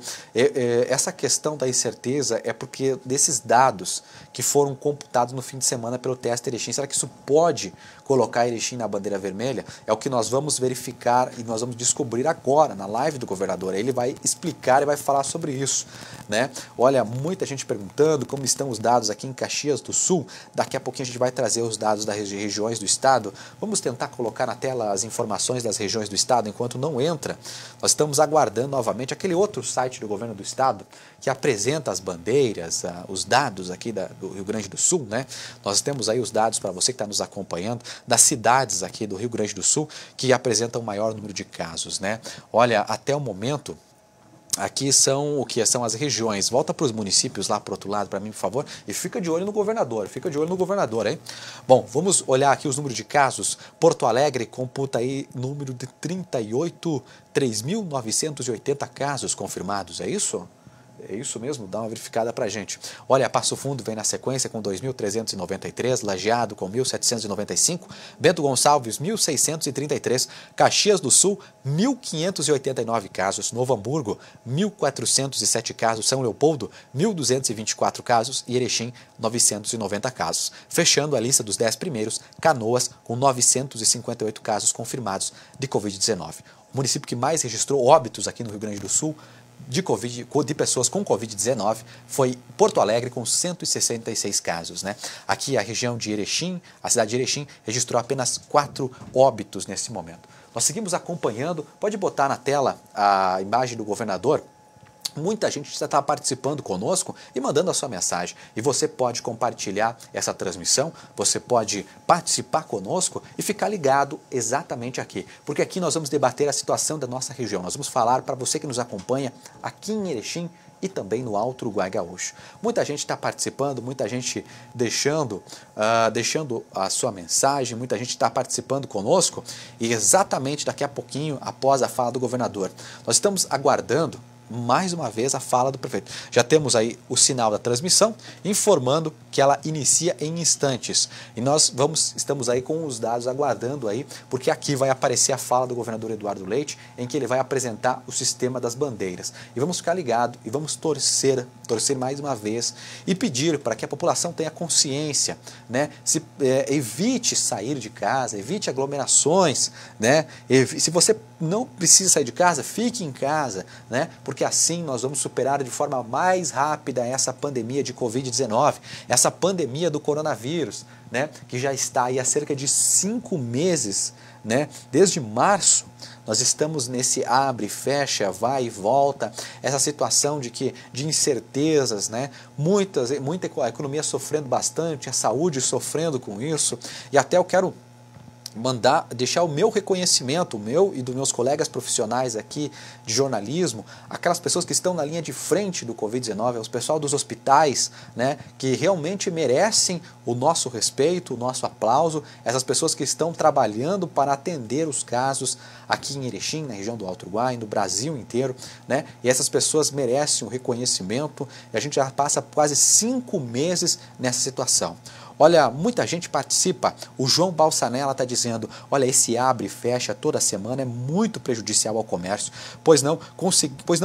essa questão da incerteza é porque desses dados que foram computados no fim de semana pelo teste Erechim, será que isso pode colocar Erechim na bandeira vermelha? É o que nós vamos verificar e nós vamos descobrir agora, na live do governador. Aí ele vai explicar e vai falar sobre isso, né? Olha, muita gente perguntando como estão os dados aqui em Caxias do Sul. Daqui a pouquinho a gente vai trazer os dados das regiões do estado. Vamos tentar colocar na tela as informações das regiões do estado enquanto não entra. Nós estamos aguardando novamente aquele outro site do governo do estado que apresenta as bandeiras, os dados aqui do Rio Grande do Sul, né? Nós temos aí os dados para você que está nos acompanhando das cidades aqui do Rio Grande do Sul que apresentam o maior número de casos, né? Olha, até o momento aqui são o que são as regiões. Volta para os municípios lá para o outro lado para mim, por favor, e fica de olho no governador, hein? Bom, vamos olhar aqui os números de casos. Porto Alegre computa aí número de 3.980 casos confirmados, é isso? É isso mesmo? Dá uma verificada pra gente. Olha, Passo Fundo vem na sequência com 2.393, Lajeado com 1.795, Bento Gonçalves 1.633, Caxias do Sul 1.589 casos, Novo Hamburgo 1.407 casos, São Leopoldo 1.224 casos e Erechim 990 casos. Fechando a lista dos 10 primeiros, Canoas com 958 casos confirmados de Covid-19. O município que mais registrou óbitos aqui no Rio Grande do Sul de pessoas com Covid-19 foi Porto Alegre, com 166 casos, né? Aqui a região de Erechim, a cidade de Erechim, registrou apenas 4 óbitos nesse momento. Nós seguimos acompanhando, pode botar na tela a imagem do governador. Muita gente já está participando conosco e mandando a sua mensagem. E você pode compartilhar essa transmissão, você pode participar conosco e ficar ligado exatamente aqui. Porque aqui nós vamos debater a situação da nossa região. Nós vamos falar para você que nos acompanha aqui em Erechim e também no Alto Uruguai Gaúcho. Muita gente está participando, muita gente deixando a sua mensagem, muita gente está participando conosco. E exatamente daqui a pouquinho, após a fala do governador, nós estamos aguardando mais uma vez a fala do prefeito. Já temos aí o sinal da transmissão informando que ela inicia em instantes. E nós estamos aí com os dados aguardando aí, porque aqui vai aparecer a fala do governador Eduardo Leite, em que ele vai apresentar o sistema das bandeiras. E vamos ficar ligados e vamos torcer mais uma vez e pedir para que a população tenha consciência, né? Evite sair de casa, evite aglomerações, né? Se você não precisa sair de casa, fique em casa, né? Porque assim nós vamos superar de forma mais rápida essa pandemia de Covid-19, essa pandemia do coronavírus, né? Que já está aí há cerca de 5 meses, né? Desde março, nós estamos nesse abre, fecha, vai e volta, essa situação de incertezas, né? Muita economia sofrendo bastante, a saúde sofrendo com isso, e até eu quero deixar o meu reconhecimento, o meu e dos meus colegas profissionais aqui de jornalismo, aquelas pessoas que estão na linha de frente do Covid-19, os pessoal dos hospitais, né, que realmente merecem o nosso respeito, o nosso aplauso, essas pessoas que estão trabalhando para atender os casos aqui em Erechim, na região do Alto Uruguai, no Brasil inteiro, né, e essas pessoas merecem o reconhecimento, e a gente já passa quase 5 meses nessa situação. Olha, muita gente participa. O João Balsanella está dizendo, olha, esse abre e fecha toda semana é muito prejudicial ao comércio, pois não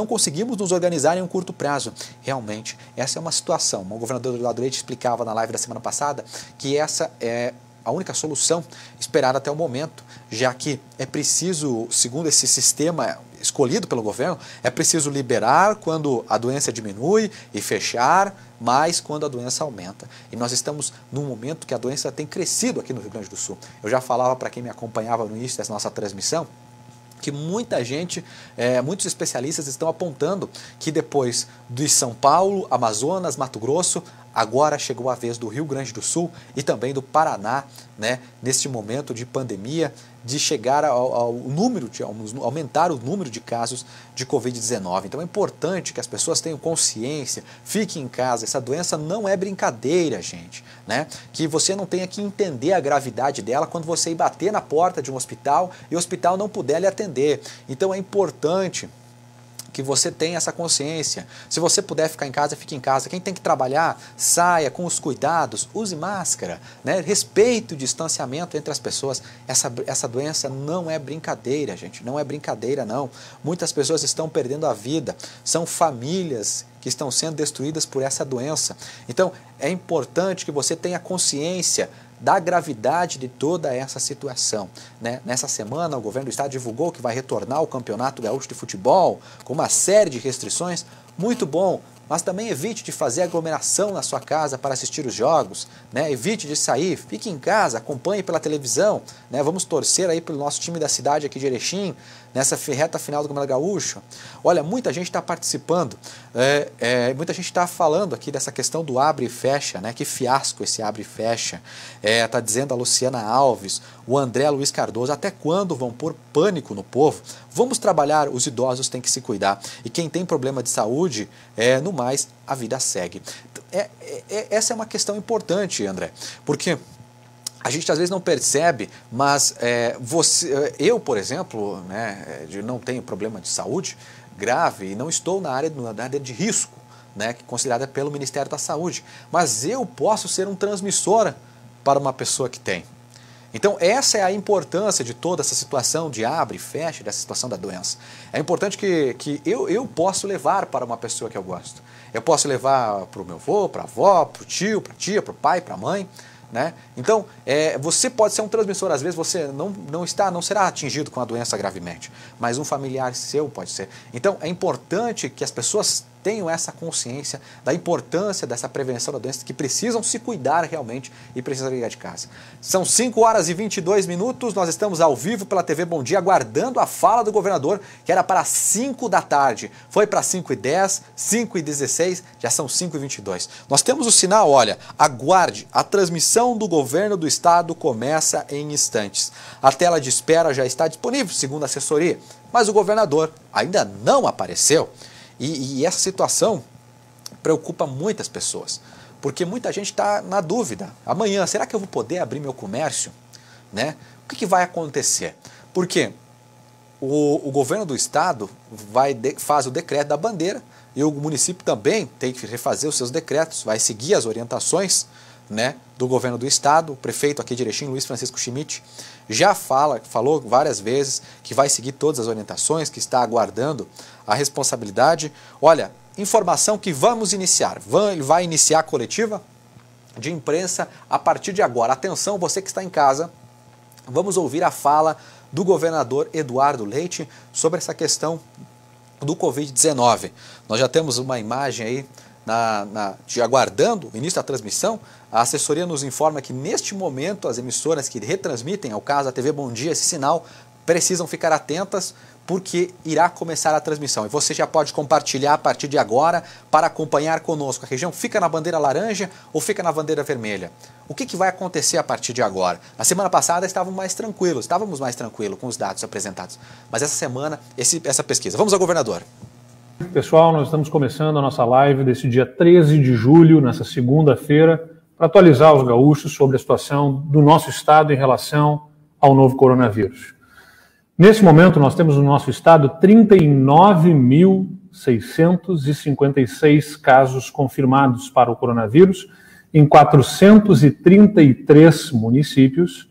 conseguimos nos organizar em um curto prazo. Realmente, essa é uma situação. O governador Eduardo Leite explicava na live da semana passada que essa é a única solução esperada até o momento, já que é preciso, segundo esse sistema escolhido pelo governo, é preciso liberar quando a doença diminui e fechar mais quando a doença aumenta. E nós estamos num momento que a doença tem crescido aqui no Rio Grande do Sul. Eu já falava para quem me acompanhava no início dessa nossa transmissão, que muita gente, muitos especialistas estão apontando que depois de São Paulo, Amazonas, Mato Grosso, agora chegou a vez do Rio Grande do Sul e também do Paraná, né, neste momento de pandemia, de chegar aumentar o número de casos de Covid-19. Então é importante que as pessoas tenham consciência, fiquem em casa, essa doença não é brincadeira, gente, né? Que você não tenha que entender a gravidade dela quando você ir bater na porta de um hospital e o hospital não puder lhe atender. Então é importante que você tenha essa consciência. Se você puder ficar em casa, fique em casa. Quem tem que trabalhar, saia com os cuidados, use máscara, né? Respeite o distanciamento entre as pessoas. Essa doença não é brincadeira, gente, não é brincadeira não. Muitas pessoas estão perdendo a vida, são famílias que estão sendo destruídas por essa doença. Então, é importante que você tenha consciência da gravidade de toda essa situação, né? Nessa semana, o governo do estado divulgou que vai retornar o Campeonato Gaúcho de Futebol com uma série de restrições. Muito bom, mas também evite de fazer aglomeração na sua casa para assistir os jogos, né? Evite de sair, fique em casa, acompanhe pela televisão, né? Vamos torcer aí pelo nosso time da cidade aqui de Erechim, nessa reta final do Campeonato Gaúcho. Olha, muita gente está participando, muita gente está falando aqui dessa questão do abre e fecha, né? Que fiasco esse abre e fecha. Tá dizendo a Luciana Alves, o André Luiz Cardoso, até quando vão pôr pânico no povo? Vamos trabalhar, os idosos têm que se cuidar. E quem tem problema de saúde, no mais, a vida segue. Essa é uma questão importante, André, porque a gente às vezes não percebe, mas eu, por exemplo, né, não tenho problema de saúde grave e não estou na área de risco, né, considerada pelo Ministério da Saúde. Mas eu posso ser um transmissor para uma pessoa que tem. Então essa é a importância de toda essa situação de abre e fecha, dessa situação da doença. É importante que eu posso levar para uma pessoa que eu gosto. Eu posso levar para o meu avô, para a avó, para o tio, para a tia, para o pai, para a mãe. Né? Então, você pode ser um transmissor, às vezes você não será atingido com a doença gravemente, mas um familiar seu pode ser. Então, é importante que as pessoas tenham essa consciência da importância dessa prevenção da doença, que precisam se cuidar realmente e precisam ligar de casa. São 5 horas e 22 minutos, nós estamos ao vivo pela TV Bom Dia, aguardando a fala do governador, que era para 5 da tarde. Foi para 5h10, 5h16, já são 5h22. Nós temos o sinal, olha, aguarde, a transmissão do governo do estado começa em instantes. A tela de espera já está disponível, segundo a assessoria, mas o governador ainda não apareceu. E essa situação preocupa muitas pessoas, porque muita gente está na dúvida. Amanhã, será que eu vou poder abrir meu comércio? Né? O que vai acontecer? Porque o governo do estado faz o decreto da bandeira e o município também tem que refazer os seus decretos, vai seguir as orientações, né, do governo do estado. O prefeito aqui de Erechim, Luiz Francisco Schmidt, já falou várias vezes que vai seguir todas as orientações, que está aguardando a responsabilidade. Olha, informação que vamos iniciar. Ele vai iniciar a coletiva de imprensa a partir de agora. Atenção, você que está em casa, vamos ouvir a fala do governador Eduardo Leite sobre essa questão do Covid-19. Nós já temos uma imagem aí aguardando o início da transmissão. A assessoria nos informa que neste momento as emissoras que retransmitem, ao caso a TV Bom Dia, esse sinal, precisam ficar atentas porque irá começar a transmissão. E você já pode compartilhar a partir de agora para acompanhar conosco. A região fica na bandeira laranja ou fica na bandeira vermelha? O que vai acontecer a partir de agora? Na semana passada estávamos mais tranquilos com os dados apresentados. Mas essa semana, essa pesquisa. Vamos ao governador. Pessoal, nós estamos começando a nossa live desse dia 13 de julho, nessa segunda-feira, para atualizar os gaúchos sobre a situação do nosso estado em relação ao novo coronavírus. Nesse momento, nós temos no nosso estado 39.656 casos confirmados para o coronavírus em 433 municípios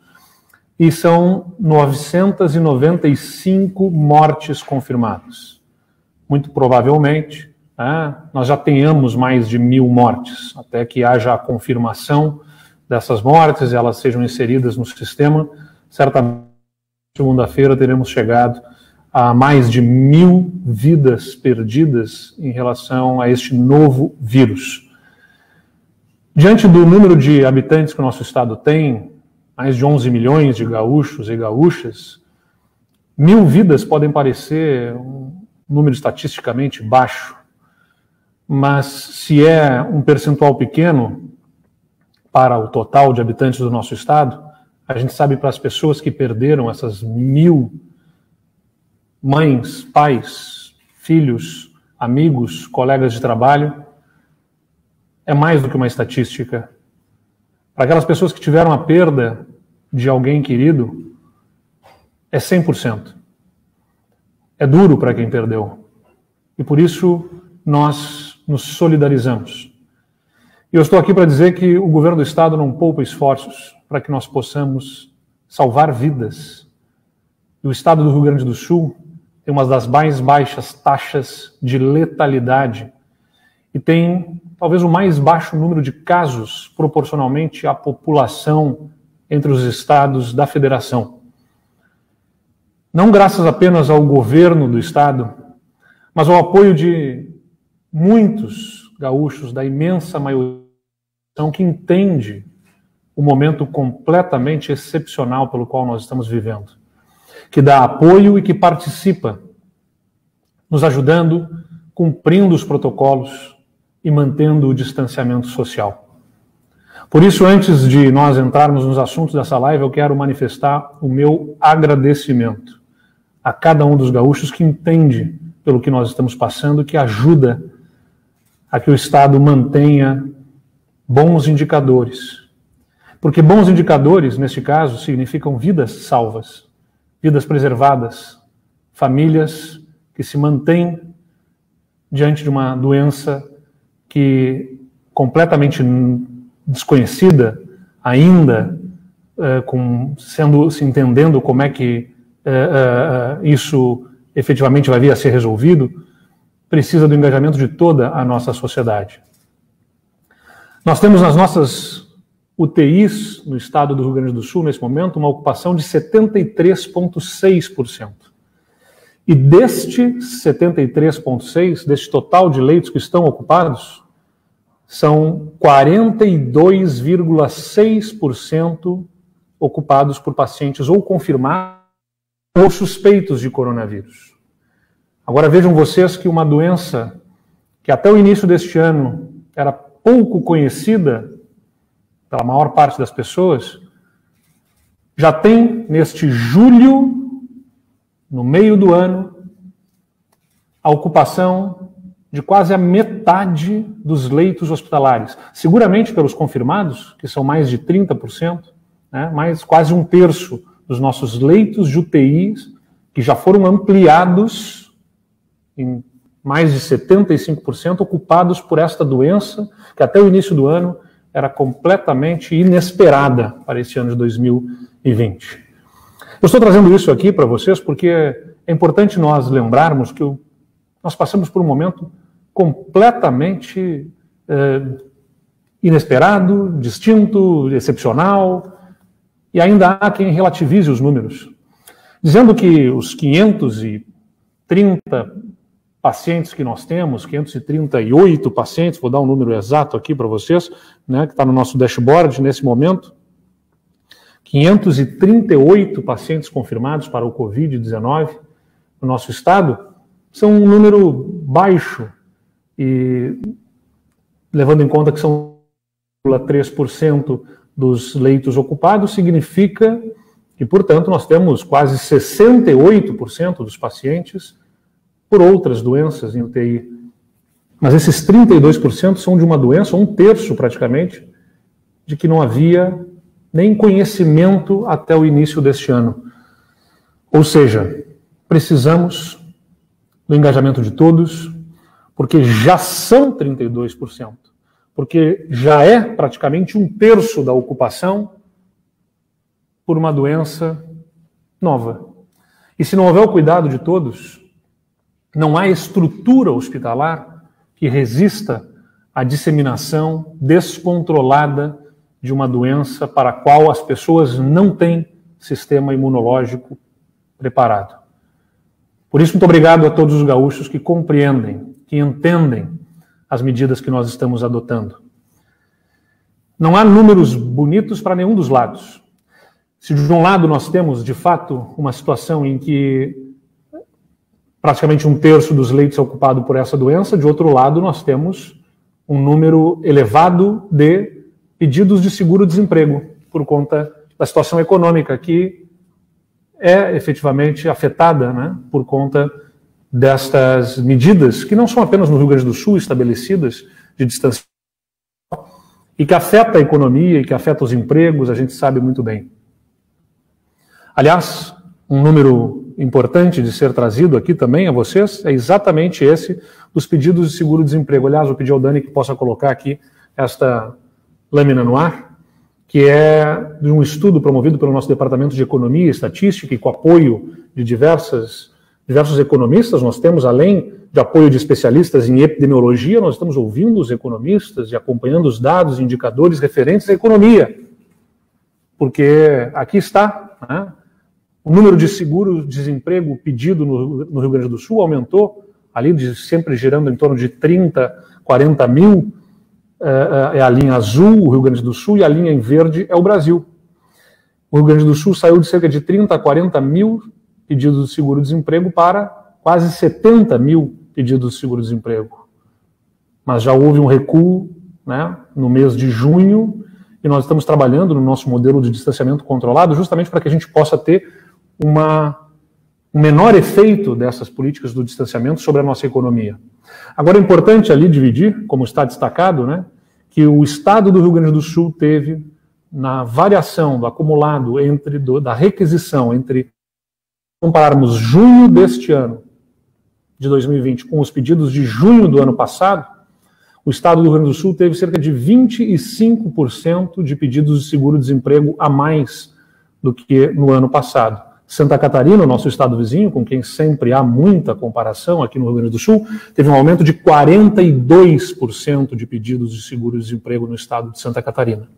e são 995 mortes confirmadas. Muito provavelmente, nós já tenhamos mais de 1.000 mortes, até que haja a confirmação dessas mortes e elas sejam inseridas no sistema. Certamente, segunda-feira, teremos chegado a mais de 1.000 vidas perdidas em relação a este novo vírus. Diante do número de habitantes que o nosso estado tem, mais de 11 milhões de gaúchos e gaúchas, 1.000 vidas podem parecer um número estatisticamente baixo, mas se é um percentual pequeno para o total de habitantes do nosso estado, a gente sabe para as pessoas que perderam essas 1.000 mães, pais, filhos, amigos, colegas de trabalho, é mais do que uma estatística. Para aquelas pessoas que tiveram a perda de alguém querido, é 100%. É duro para quem perdeu. E por isso nós nos solidarizamos. E eu estou aqui para dizer que o governo do estado não poupa esforços para que nós possamos salvar vidas. E o estado do Rio Grande do Sul tem uma das mais baixas taxas de letalidade e tem talvez o mais baixo número de casos proporcionalmente à população entre os estados da federação. Não graças apenas ao governo do estado, mas ao apoio de muitos gaúchos, da imensa maioria que entende o momento completamente excepcional pelo qual nós estamos vivendo, que dá apoio e que participa, nos ajudando, cumprindo os protocolos e mantendo o distanciamento social. Por isso, antes de nós entrarmos nos assuntos dessa live, eu quero manifestar o meu agradecimento a cada um dos gaúchos que entende pelo que nós estamos passando, que ajuda a que o Estado mantenha bons indicadores. Porque bons indicadores, neste caso, significam vidas salvas, vidas preservadas, famílias que se mantêm diante de uma doença que completamente desconhecida ainda, se entendendo como é que isso efetivamente vai vir a ser resolvido, precisa do engajamento de toda a nossa sociedade. Nós temos nas nossas UTIs, no estado do Rio Grande do Sul, nesse momento, uma ocupação de 73,6%. E deste 73,6%, deste total de leitos que estão ocupados, são 42,6% ocupados por pacientes ou confirmados ou suspeitos de coronavírus. Agora vejam vocês que uma doença que até o início deste ano era pouco conhecida pela maior parte das pessoas, já tem neste julho, no meio do ano, a ocupação de quase a metade dos leitos hospitalares. Seguramente pelos confirmados, que são mais de 30%, né, mais quase um terço dos nossos leitos de UTIs, que já foram ampliados em mais de 75%, ocupados por esta doença, que até o início do ano era completamente inesperada para esse ano de 2020. Eu estou trazendo isso aqui para vocês porque é importante nós lembrarmos que nós passamos por um momento completamente inesperado, distinto, excepcional, e ainda há quem relativize os números, dizendo que os 530 pacientes que nós temos, 538 pacientes, vou dar um número exato aqui para vocês, né, que está no nosso dashboard nesse momento, 538 pacientes confirmados para o Covid-19 no nosso estado, são um número baixo, e levando em conta que são 3% dos leitos ocupados, significa que, portanto, nós temos quase 68% dos pacientes por outras doenças em UTI. Mas esses 32% são de uma doença, um terço praticamente, de que não havia nem conhecimento até o início deste ano. Ou seja, precisamos do engajamento de todos, porque já são 32%, porque já é praticamente um terço da ocupação por uma doença nova. E se não houver o cuidado de todos, não há estrutura hospitalar que resista à disseminação descontrolada de uma doença para a qual as pessoas não têm sistema imunológico preparado. Por isso, muito obrigado a todos os gaúchos que compreendem, que entendem as medidas que nós estamos adotando. Não há números bonitos para nenhum dos lados. Se de um lado nós temos, de fato, uma situação em que praticamente um terço dos leitos é ocupado por essa doença, de outro lado nós temos um número elevado de pedidos de seguro-desemprego por conta da situação econômica que é efetivamente afetada, né, por conta destas medidas, que não são apenas no Rio Grande do Sul estabelecidas, de distanciamento, e que afeta a economia e que afeta os empregos, a gente sabe muito bem. Aliás, um número importante de ser trazido aqui também a vocês é exatamente esse dos pedidos de seguro-desemprego. Aliás, eu pedi ao Dani que possa colocar aqui esta lâmina no ar, que é de um estudo promovido pelo nosso Departamento de Economia e Estatística e com apoio de diversos economistas. Nós temos, além de apoio de especialistas em epidemiologia, nós estamos ouvindo os economistas e acompanhando os dados e indicadores referentes à economia. Porque aqui está, né, o número de seguro-desemprego pedido no Rio Grande do Sul aumentou, ali sempre girando em torno de 30, 40 mil, é a linha azul, o Rio Grande do Sul, e a linha em verde é o Brasil. O Rio Grande do Sul saiu de cerca de 30 a 40 mil pedidos de seguro-desemprego para quase 70 mil pedidos de seguro-desemprego. Mas já houve um recuo, né, no mês de junho, e nós estamos trabalhando no nosso modelo de distanciamento controlado justamente para que a gente possa ter um menor efeito dessas políticas do distanciamento sobre a nossa economia. Agora é importante ali dividir, como está destacado, né, que o estado do Rio Grande do Sul teve, na variação do acumulado da requisição entre compararmos junho deste ano, de 2020, com os pedidos de junho do ano passado, o estado do Rio Grande do Sul teve cerca de 25% de pedidos de seguro-desemprego a mais do que no ano passado. Santa Catarina, nosso estado vizinho, com quem sempre há muita comparação aqui no Rio Grande do Sul, teve um aumento de 42% de pedidos de seguro-desemprego no estado de Santa Catarina.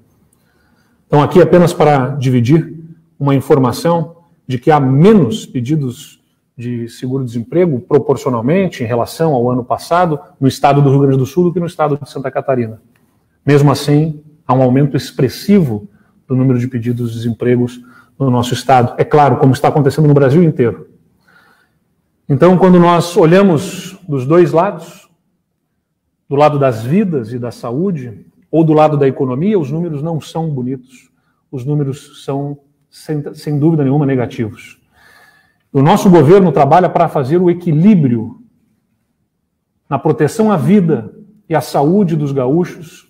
Então, aqui apenas para dividir uma informação de que há menos pedidos de seguro-desemprego proporcionalmente em relação ao ano passado no estado do Rio Grande do Sul do que no estado de Santa Catarina. Mesmo assim, há um aumento expressivo do número de pedidos de desemprego no nosso estado. É claro, como está acontecendo no Brasil inteiro. Então, quando nós olhamos dos dois lados, do lado das vidas e da saúde, ou do lado da economia, os números não são bonitos. Os números são, sem dúvida nenhuma, negativos. O nosso governo trabalha para fazer o equilíbrio na proteção à vida e à saúde dos gaúchos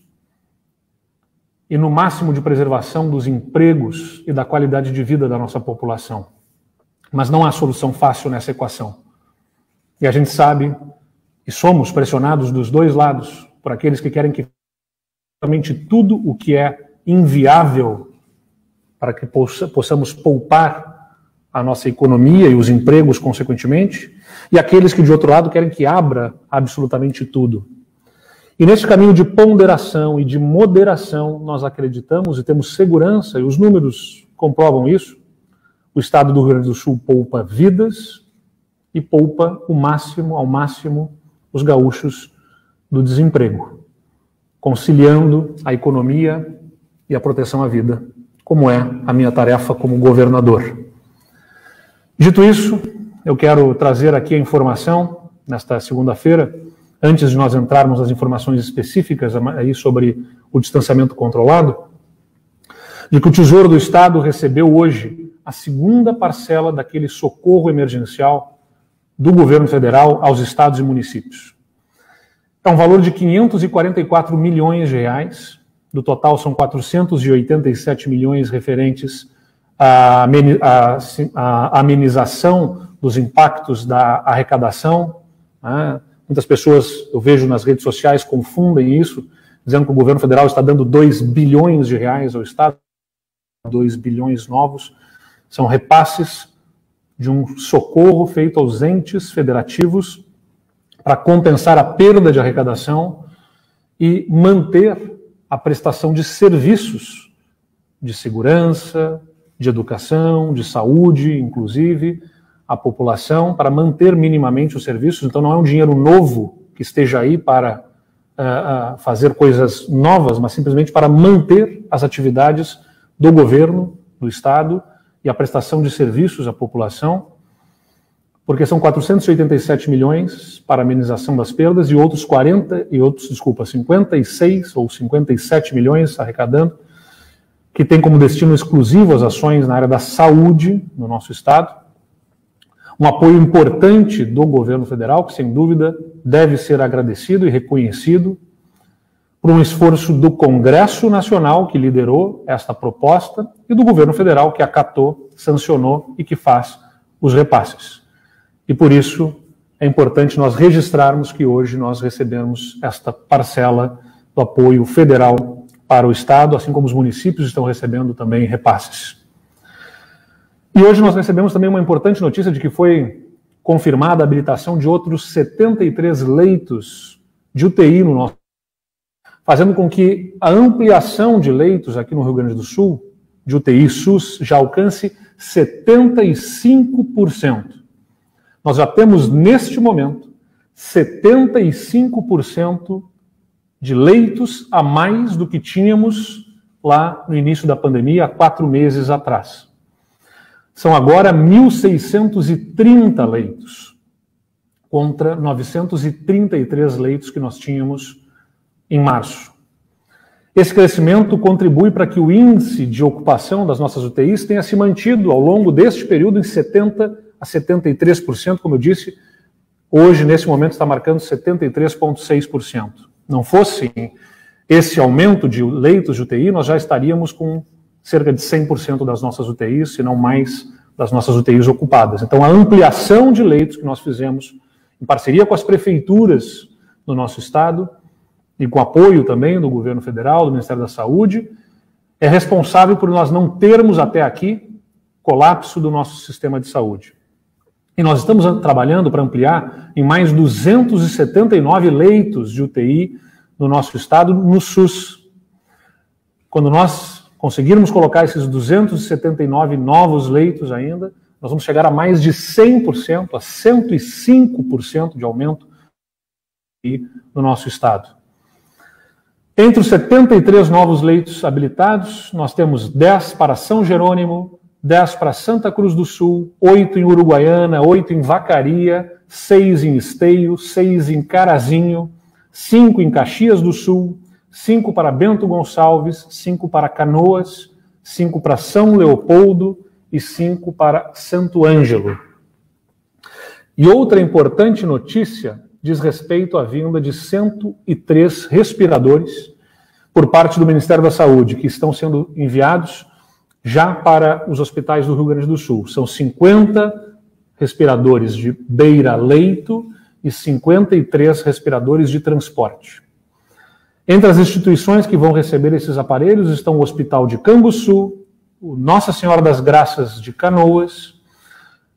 e no máximo de preservação dos empregos e da qualidade de vida da nossa população. Mas não há solução fácil nessa equação. E a gente sabe, e somos pressionados dos dois lados, por aqueles que querem que realmente tudo o que é inviável para que possamos poupar a nossa economia e os empregos, consequentemente, e aqueles que, de outro lado, querem que abra absolutamente tudo. E nesse caminho de ponderação e de moderação, nós acreditamos e temos segurança, e os números comprovam isso, o estado do Rio Grande do Sul poupa vidas e poupa ao máximo, os gaúchos do desemprego, conciliando a economia e a proteção à vida, como é a minha tarefa como governador. Dito isso, eu quero trazer aqui a informação, nesta segunda-feira, antes de nós entrarmos nas informações específicas aí sobre o distanciamento controlado, de que o Tesouro do Estado recebeu hoje a segunda parcela daquele socorro emergencial do governo federal aos estados e municípios. É um valor de 544 milhões de reais, do total são 487 milhões referentes à amenização dos impactos da arrecadação. Muitas pessoas, eu vejo nas redes sociais, confundem isso, dizendo que o governo federal está dando 2 bilhões de reais ao Estado, 2 bilhões novos, são repasses de um socorro feito aos entes federativos para compensar a perda de arrecadação e manter a prestação de serviços de segurança, de educação, de saúde, inclusive, à população, para manter minimamente os serviços. Então não é um dinheiro novo que esteja aí para fazer coisas novas, mas simplesmente para manter as atividades do governo, do Estado, e a prestação de serviços à população, porque são 487 milhões para amenização das perdas e outros 56 ou 57 milhões arrecadando, que tem como destino exclusivo as ações na área da saúde no nosso Estado. Um apoio importante do governo federal, que sem dúvida deve ser agradecido e reconhecido, por um esforço do Congresso Nacional, que liderou esta proposta, e do governo federal, que acatou, sancionou e que faz os repasses. E por isso é importante nós registrarmos que hoje nós recebemos esta parcela do apoio federal para o Estado, assim como os municípios estão recebendo também repasses. E hoje nós recebemos também uma importante notícia de que foi confirmada a habilitação de outros 73 leitos de UTI no nosso, fazendo com que a ampliação de leitos aqui no Rio Grande do Sul, de UTI SUS, já alcance 75%. Nós já temos, neste momento, 75% de leitos a mais do que tínhamos lá no início da pandemia, há 4 meses atrás. São agora 1.630 leitos, contra 933 leitos que nós tínhamos em março. Esse crescimento contribui para que o índice de ocupação das nossas UTIs tenha se mantido ao longo deste período em 70% a 73%, como eu disse, hoje, nesse momento, está marcando 73,6%. Não fosse esse aumento de leitos de UTI, nós já estaríamos com cerca de 100% das nossas UTIs, se não mais, das nossas UTIs ocupadas. Então, a ampliação de leitos que nós fizemos em parceria com as prefeituras do nosso estado e com apoio também do governo federal, do Ministério da Saúde, é responsável por nós não termos até aqui colapso do nosso sistema de saúde. E nós estamos trabalhando para ampliar em mais 279 leitos de UTI no nosso estado, no SUS. Quando nós conseguirmos colocar esses 279 novos leitos ainda, nós vamos chegar a mais de 100%, a 105% de aumento no nosso estado. Entre os 73 novos leitos habilitados, nós temos 10 para São Jerônimo, 10 para Santa Cruz do Sul, 8 em Uruguaiana, 8 em Vacaria, 6 em Esteio, 6 em Carazinho, 5 em Caxias do Sul, 5 para Bento Gonçalves, 5 para Canoas, 5 para São Leopoldo e 5 para Santo Ângelo. E outra importante notícia diz respeito à vinda de 103 respiradores por parte do Ministério da Saúde, que estão sendo enviados já para os hospitais do Rio Grande do Sul. São 50 respiradores de beira-leito e 53 respiradores de transporte. Entre as instituições que vão receber esses aparelhos estão o Hospital de Canguçu, o Nossa Senhora das Graças de Canoas,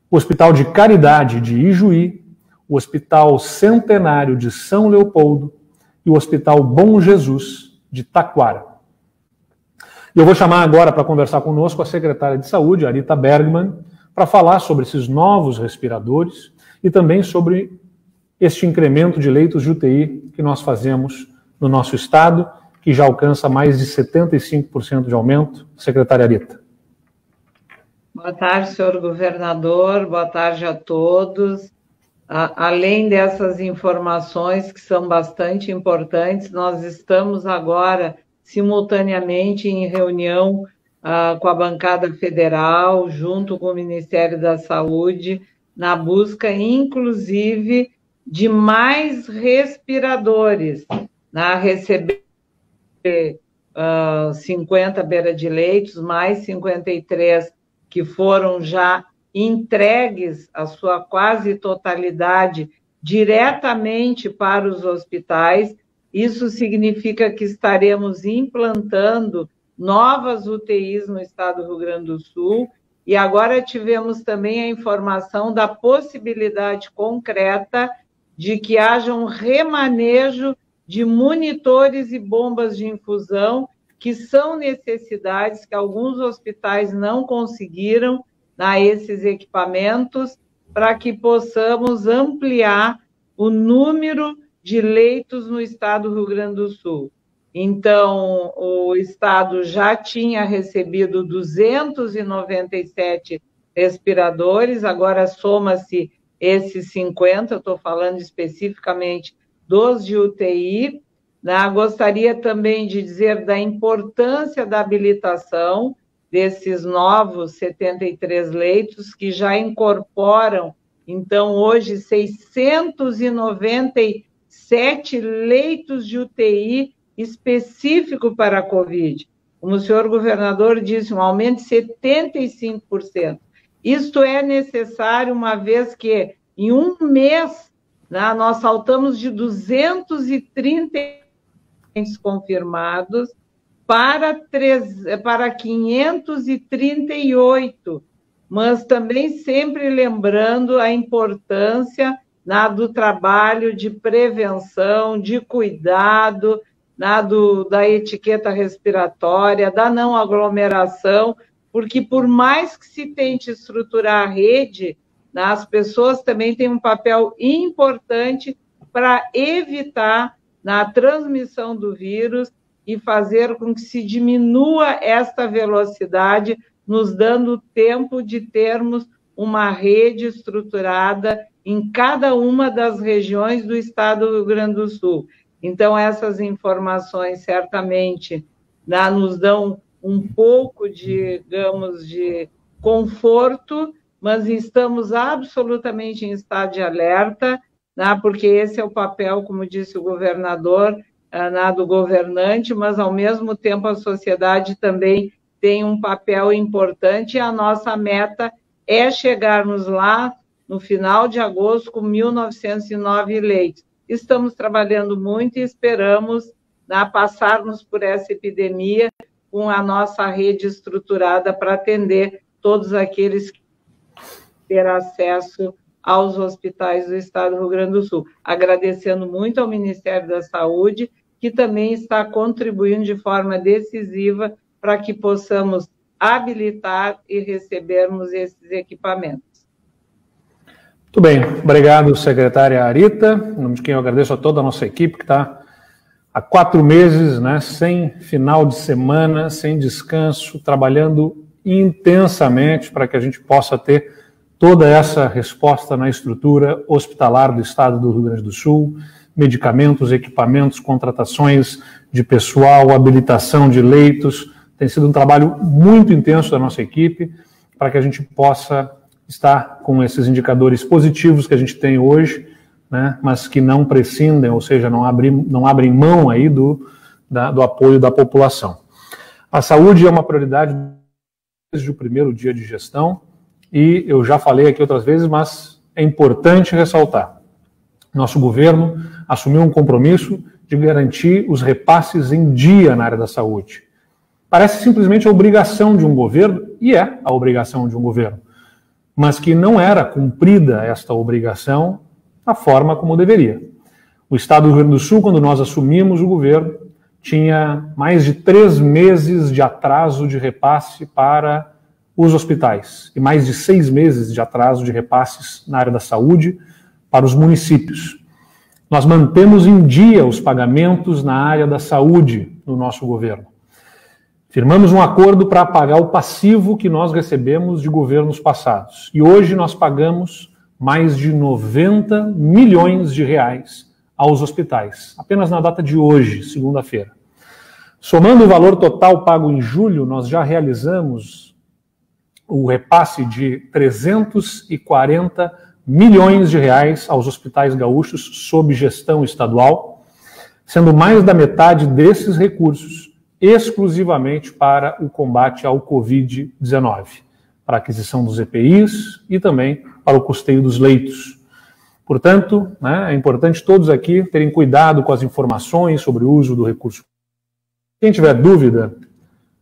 o Hospital de Caridade de Ijuí, o Hospital Centenário de São Leopoldo e o Hospital Bom Jesus de Taquara. E eu vou chamar agora para conversar conosco a secretária de Saúde, Arita Bergman, para falar sobre esses novos respiradores e também sobre este incremento de leitos de UTI que nós fazemos no nosso estado, que já alcança mais de 75% de aumento. Secretária Arita. Boa tarde, senhor governador, boa tarde a todos. Além dessas informações que são bastante importantes, nós estamos agora simultaneamente em reunião com a bancada federal, junto com o Ministério da Saúde, na busca, inclusive, de mais respiradores, receber 50 beira de leitos, mais 53 que foram já entregues a sua quase totalidade diretamente para os hospitais. Isso significa que estaremos implantando novas UTIs no estado do Rio Grande do Sul e agora tivemos também a informação da possibilidade concreta de que haja um remanejo de monitores e bombas de infusão, que são necessidades que alguns hospitais não conseguiram esses equipamentos, para que possamos ampliar o número de leitos no estado do Rio Grande do Sul. Então, o estado já tinha recebido 297 respiradores, agora soma-se esses 50, eu estou falando especificamente dos de UTI. Gostaria também de dizer da importância da habilitação desses novos 73 leitos, que já incorporam, então, hoje, 697 leitos de UTI específico para a Covid. Como o senhor governador disse, um aumento de 75%. Isto é necessário, uma vez que, em um mês, nós saltamos de 230 confirmados para 538, mas também sempre lembrando a importância do trabalho de prevenção, de cuidado, da etiqueta respiratória, da não aglomeração, porque por mais que se tente estruturar a rede, as pessoas também têm um papel importante para evitar a transmissão do vírus e fazer com que se diminua esta velocidade, nos dando tempo de termos uma rede estruturada em cada uma das regiões do estado do Rio Grande do Sul. Então, essas informações certamente nos dão um pouco, digamos, de conforto, mas estamos absolutamente em estado de alerta, porque esse é o papel, como disse o governador, do governante, mas, ao mesmo tempo, a sociedade também tem um papel importante, e a nossa meta é chegarmos lá, no final de agosto, com 1.909 leitos. estamos trabalhando muito e esperamos passarmos por essa epidemia com a nossa rede estruturada para atender todos aqueles que ter acesso aos hospitais do Estado do Rio Grande do Sul. Agradecendo muito ao Ministério da Saúde, que também está contribuindo de forma decisiva para que possamos habilitar e recebermos esses equipamentos. Muito bem, obrigado, secretária Arita, em nome de quem eu agradeço a toda a nossa equipe que está há 4 meses, né, sem final de semana, sem descanso, trabalhando intensamente para que a gente possa ter toda essa resposta na estrutura hospitalar do Estado do Rio Grande do Sul, medicamentos, equipamentos, contratações de pessoal, habilitação de leitos. Tem sido um trabalho muito intenso da nossa equipe para que a gente possa estar com esses indicadores positivos que a gente tem hoje, né, mas que não prescindem, ou seja, não abrem mão aí do apoio da população. A saúde é uma prioridade desde o primeiro dia de gestão e eu já falei aqui outras vezes, mas é importante ressaltar. Nosso governo assumiu um compromisso de garantir os repasses em dia na área da saúde. Parece simplesmente a obrigação de um governo, e é a obrigação de um governo, mas que não era cumprida esta obrigação da forma como deveria. O Estado do Rio Grande do Sul, quando nós assumimos o governo, tinha mais de 3 meses de atraso de repasse para os hospitais e mais de 6 meses de atraso de repasses na área da saúde para os municípios. Nós mantemos em dia os pagamentos na área da saúde no nosso governo. Firmamos um acordo para pagar o passivo que nós recebemos de governos passados. E hoje nós pagamos mais de 90 milhões de reais aos hospitais, apenas na data de hoje, segunda-feira. Somando o valor total pago em julho, nós já realizamos o repasse de 340 milhões de reais aos hospitais gaúchos sob gestão estadual, sendo mais da metade desses recursos exclusivamente para o combate ao Covid-19, para a aquisição dos EPIs e também para o custeio dos leitos. Portanto, né, é importante todos aqui terem cuidado com as informações sobre o uso do recurso. Quem tiver dúvida,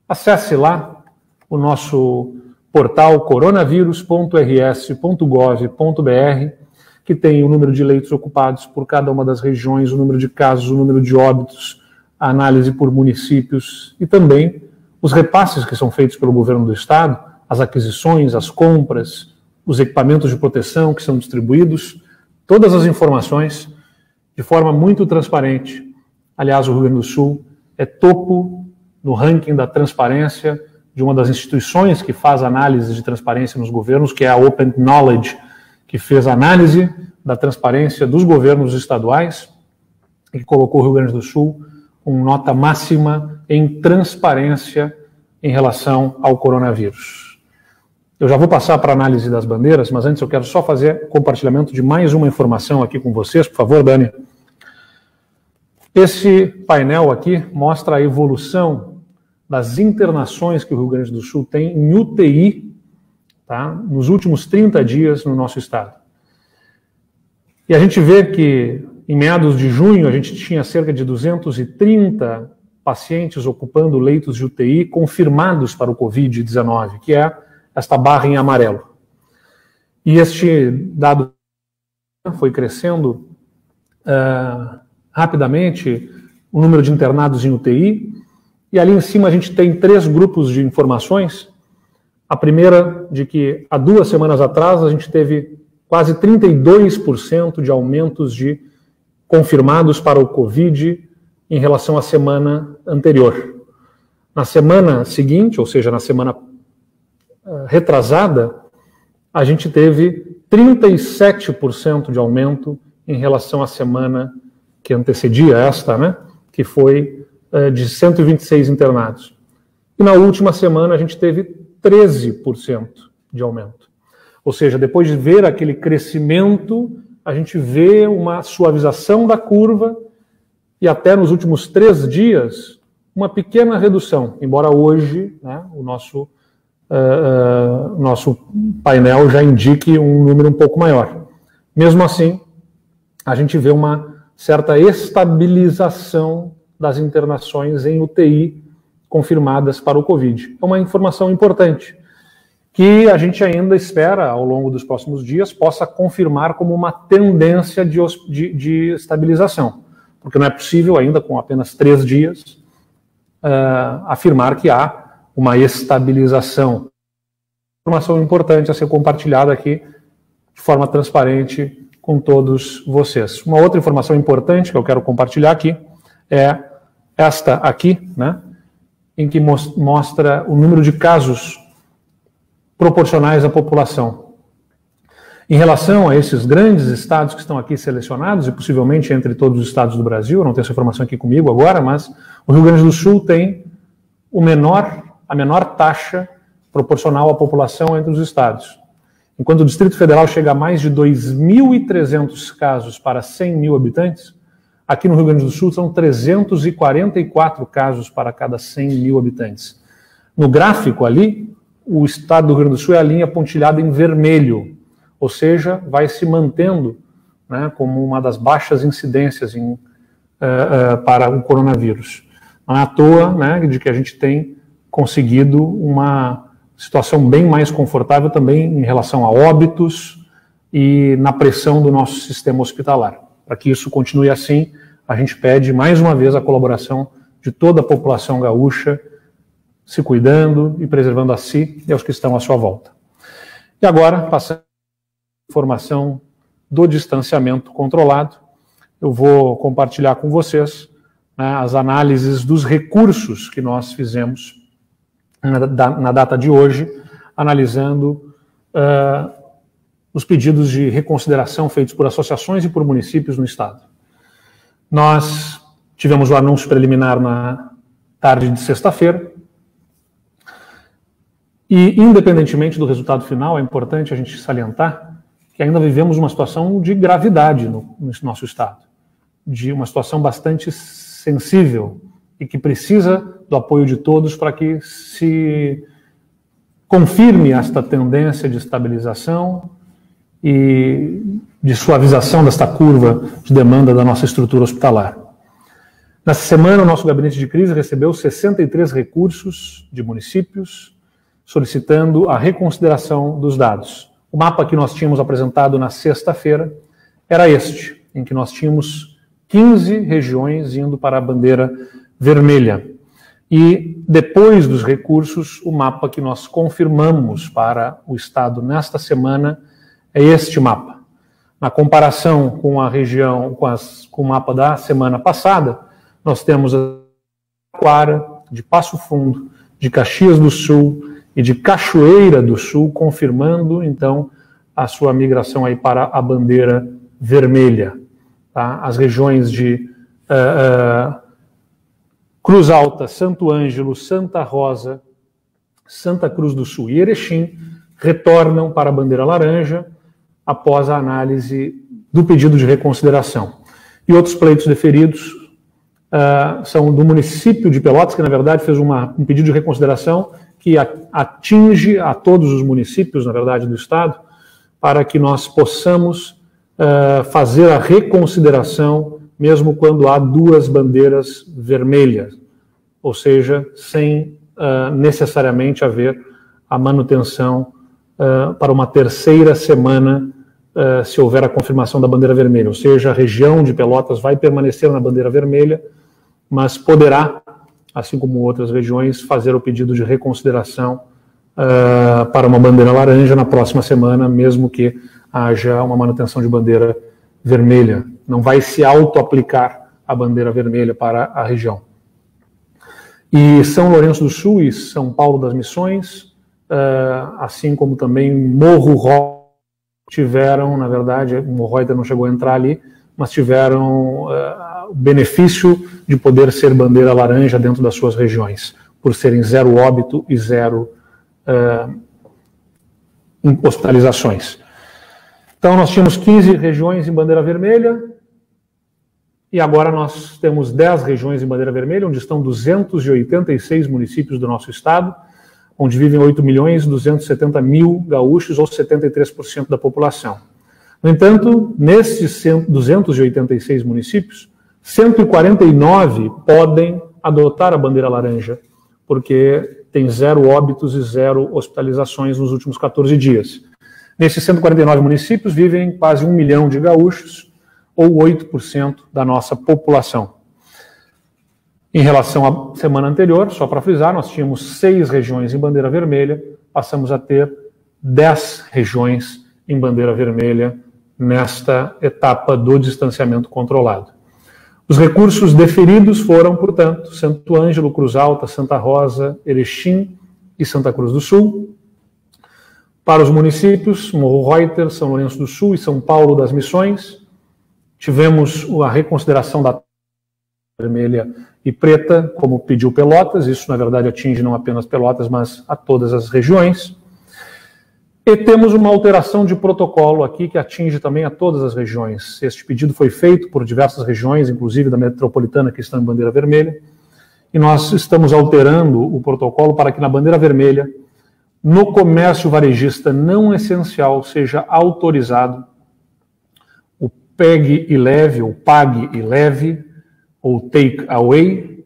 acesse lá o nosso portal coronavírus.rs.gov.br, que tem o número de leitos ocupados por cada uma das regiões, o número de casos, o número de óbitos, a análise por municípios e também os repasses que são feitos pelo governo do Estado, as aquisições, as compras, os equipamentos de proteção que são distribuídos, todas as informações de forma muito transparente. Aliás, o Rio Grande do Sul é topo no ranking da transparência de uma das instituições que faz análise de transparência nos governos, que é a Open Knowledge, que fez análise da transparência dos governos estaduais e que colocou o Rio Grande do Sul com nota máxima em transparência em relação ao coronavírus. Eu já vou passar para a análise das bandeiras, mas antes eu quero só fazer compartilhamento de mais uma informação aqui com vocês. Por favor, Dani. Esse painel aqui mostra a evolução das internações que o Rio Grande do Sul tem em UTI, tá, nos últimos 30 dias no nosso estado. E a gente vê que em meados de junho, a gente tinha cerca de 230 pacientes ocupando leitos de UTI confirmados para o Covid-19, que é esta barra em amarelo. E este dado foi crescendo rapidamente, o número de internados em UTI, e ali em cima a gente tem 3 grupos de informações. A primeira, de que há 2 semanas atrás a gente teve quase 32% de aumentos de confirmados para o Covid em relação à semana anterior. Na semana seguinte, ou seja, na semana retrasada, a gente teve 37% de aumento em relação à semana que antecedia esta, né, que foi de 126 internados. E na última semana a gente teve 13% de aumento. Ou seja, depois de ver aquele crescimento, a gente vê uma suavização da curva e até nos últimos 3 dias, uma pequena redução, embora hoje, né, o nosso painel já indique um número um pouco maior. Mesmo assim, a gente vê uma certa estabilização das internações em UTI confirmadas para o Covid. É uma informação importante, que a gente ainda espera, ao longo dos próximos dias, possa confirmar como uma tendência de estabilização. Porque não é possível ainda, com apenas 3 dias, afirmar que há uma estabilização. Informação importante a ser compartilhada aqui de forma transparente com todos vocês. Uma outra informação importante que eu quero compartilhar aqui é esta aqui, né, em que mostra o número de casos proporcionais à população. Em relação a esses grandes estados que estão aqui selecionados, e possivelmente entre todos os estados do Brasil, eu não tenho essa informação aqui comigo agora, mas o Rio Grande do Sul tem a menor taxa proporcional à população entre os estados. Enquanto o Distrito Federal chega a mais de 2.300 casos para 100 mil habitantes, aqui no Rio Grande do Sul são 344 casos para cada 100 mil habitantes. No gráfico ali, o estado do Rio Grande do Sul é a linha pontilhada em vermelho, ou seja, vai se mantendo, né, como uma das baixas incidências para o coronavírus. Não é à toa, né, de que a gente tem conseguido uma situação bem mais confortável também em relação a óbitos e na pressão do nosso sistema hospitalar. Para que isso continue assim, a gente pede mais uma vez a colaboração de toda a população gaúcha, se cuidando e preservando a si e aos que estão à sua volta. E agora, passando a informação do distanciamento controlado, eu vou compartilhar com vocês, né, as análises dos recursos que nós fizemos na data de hoje, analisando os pedidos de reconsideração feitos por associações e por municípios no Estado. Nós tivemos o anúncio preliminar na tarde de sexta-feira, e, independentemente do resultado final, é importante a gente salientar que ainda vivemos uma situação de gravidade no nosso Estado, de uma situação bastante sensível e que precisa do apoio de todos para que se confirme esta tendência de estabilização e de suavização desta curva de demanda da nossa estrutura hospitalar. Nessa semana, o nosso gabinete de crise recebeu 63 recursos de municípios solicitando a reconsideração dos dados. O mapa que nós tínhamos apresentado na sexta-feira era este, em que nós tínhamos 15 regiões indo para a bandeira vermelha. E depois dos recursos, o mapa que nós confirmamos para o Estado nesta semana é este mapa. Na comparação com a região, com o mapa da semana passada, nós temos a Taquara, de Passo Fundo, de Caxias do Sul e de Cachoeira do Sul, confirmando, então, a sua migração aí para a bandeira vermelha. Tá? As regiões de Cruz Alta, Santo Ângelo, Santa Rosa, Santa Cruz do Sul e Erechim retornam para a bandeira laranja após a análise do pedido de reconsideração. E outros pleitos deferidos são do município de Pelotas, que na verdade fez um pedido de reconsideração que atinge a todos os municípios, na verdade, do Estado, para que nós possamos fazer a reconsideração mesmo quando há 2 bandeiras vermelhas, ou seja, sem necessariamente haver a manutenção para uma terceira semana, se houver a confirmação da bandeira vermelha, ou seja, a região de Pelotas vai permanecer na bandeira vermelha, mas poderá, assim como outras regiões, fazer o pedido de reconsideração para uma bandeira laranja na próxima semana, mesmo que haja uma manutenção de bandeira vermelha. Não vai se auto-aplicar a bandeira vermelha para a região. E São Lourenço do Sul e São Paulo das Missões, assim como também Morro Rói, tiveram, na verdade, o Morro Rói não chegou a entrar ali, mas tiveram o benefício de poder ser bandeira laranja dentro das suas regiões, por serem 0 óbito e 0 hospitalizações. Então, nós tínhamos 15 regiões em bandeira vermelha, e agora nós temos 10 regiões em bandeira vermelha, onde estão 286 municípios do nosso estado, onde vivem 8.270.000 gaúchos, ou 73% da população. No entanto, nesses 286 municípios, 149 podem adotar a bandeira laranja, porque tem 0 óbitos e 0 hospitalizações nos últimos 14 dias. Nesses 149 municípios vivem quase 1 milhão de gaúchos, ou 8% da nossa população. Em relação à semana anterior, só para frisar, nós tínhamos 6 regiões em bandeira vermelha, passamos a ter 10 regiões em bandeira vermelha nesta etapa do distanciamento controlado. Os recursos deferidos foram, portanto, Santo Ângelo, Cruz Alta, Santa Rosa, Erechim e Santa Cruz do Sul. Para os municípios, Morro Reuter, São Lourenço do Sul e São Paulo das Missões, tivemos a reconsideração da vermelha e preta, como pediu Pelotas. Isso, na verdade, atinge não apenas Pelotas, mas a todas as regiões. E temos uma alteração de protocolo aqui que atinge também a todas as regiões. Este pedido foi feito por diversas regiões, inclusive da metropolitana, que estão em bandeira vermelha, e nós estamos alterando o protocolo para que na bandeira vermelha, no comércio varejista não essencial, seja autorizado o pegue e leve, ou pague e leve, ou take away,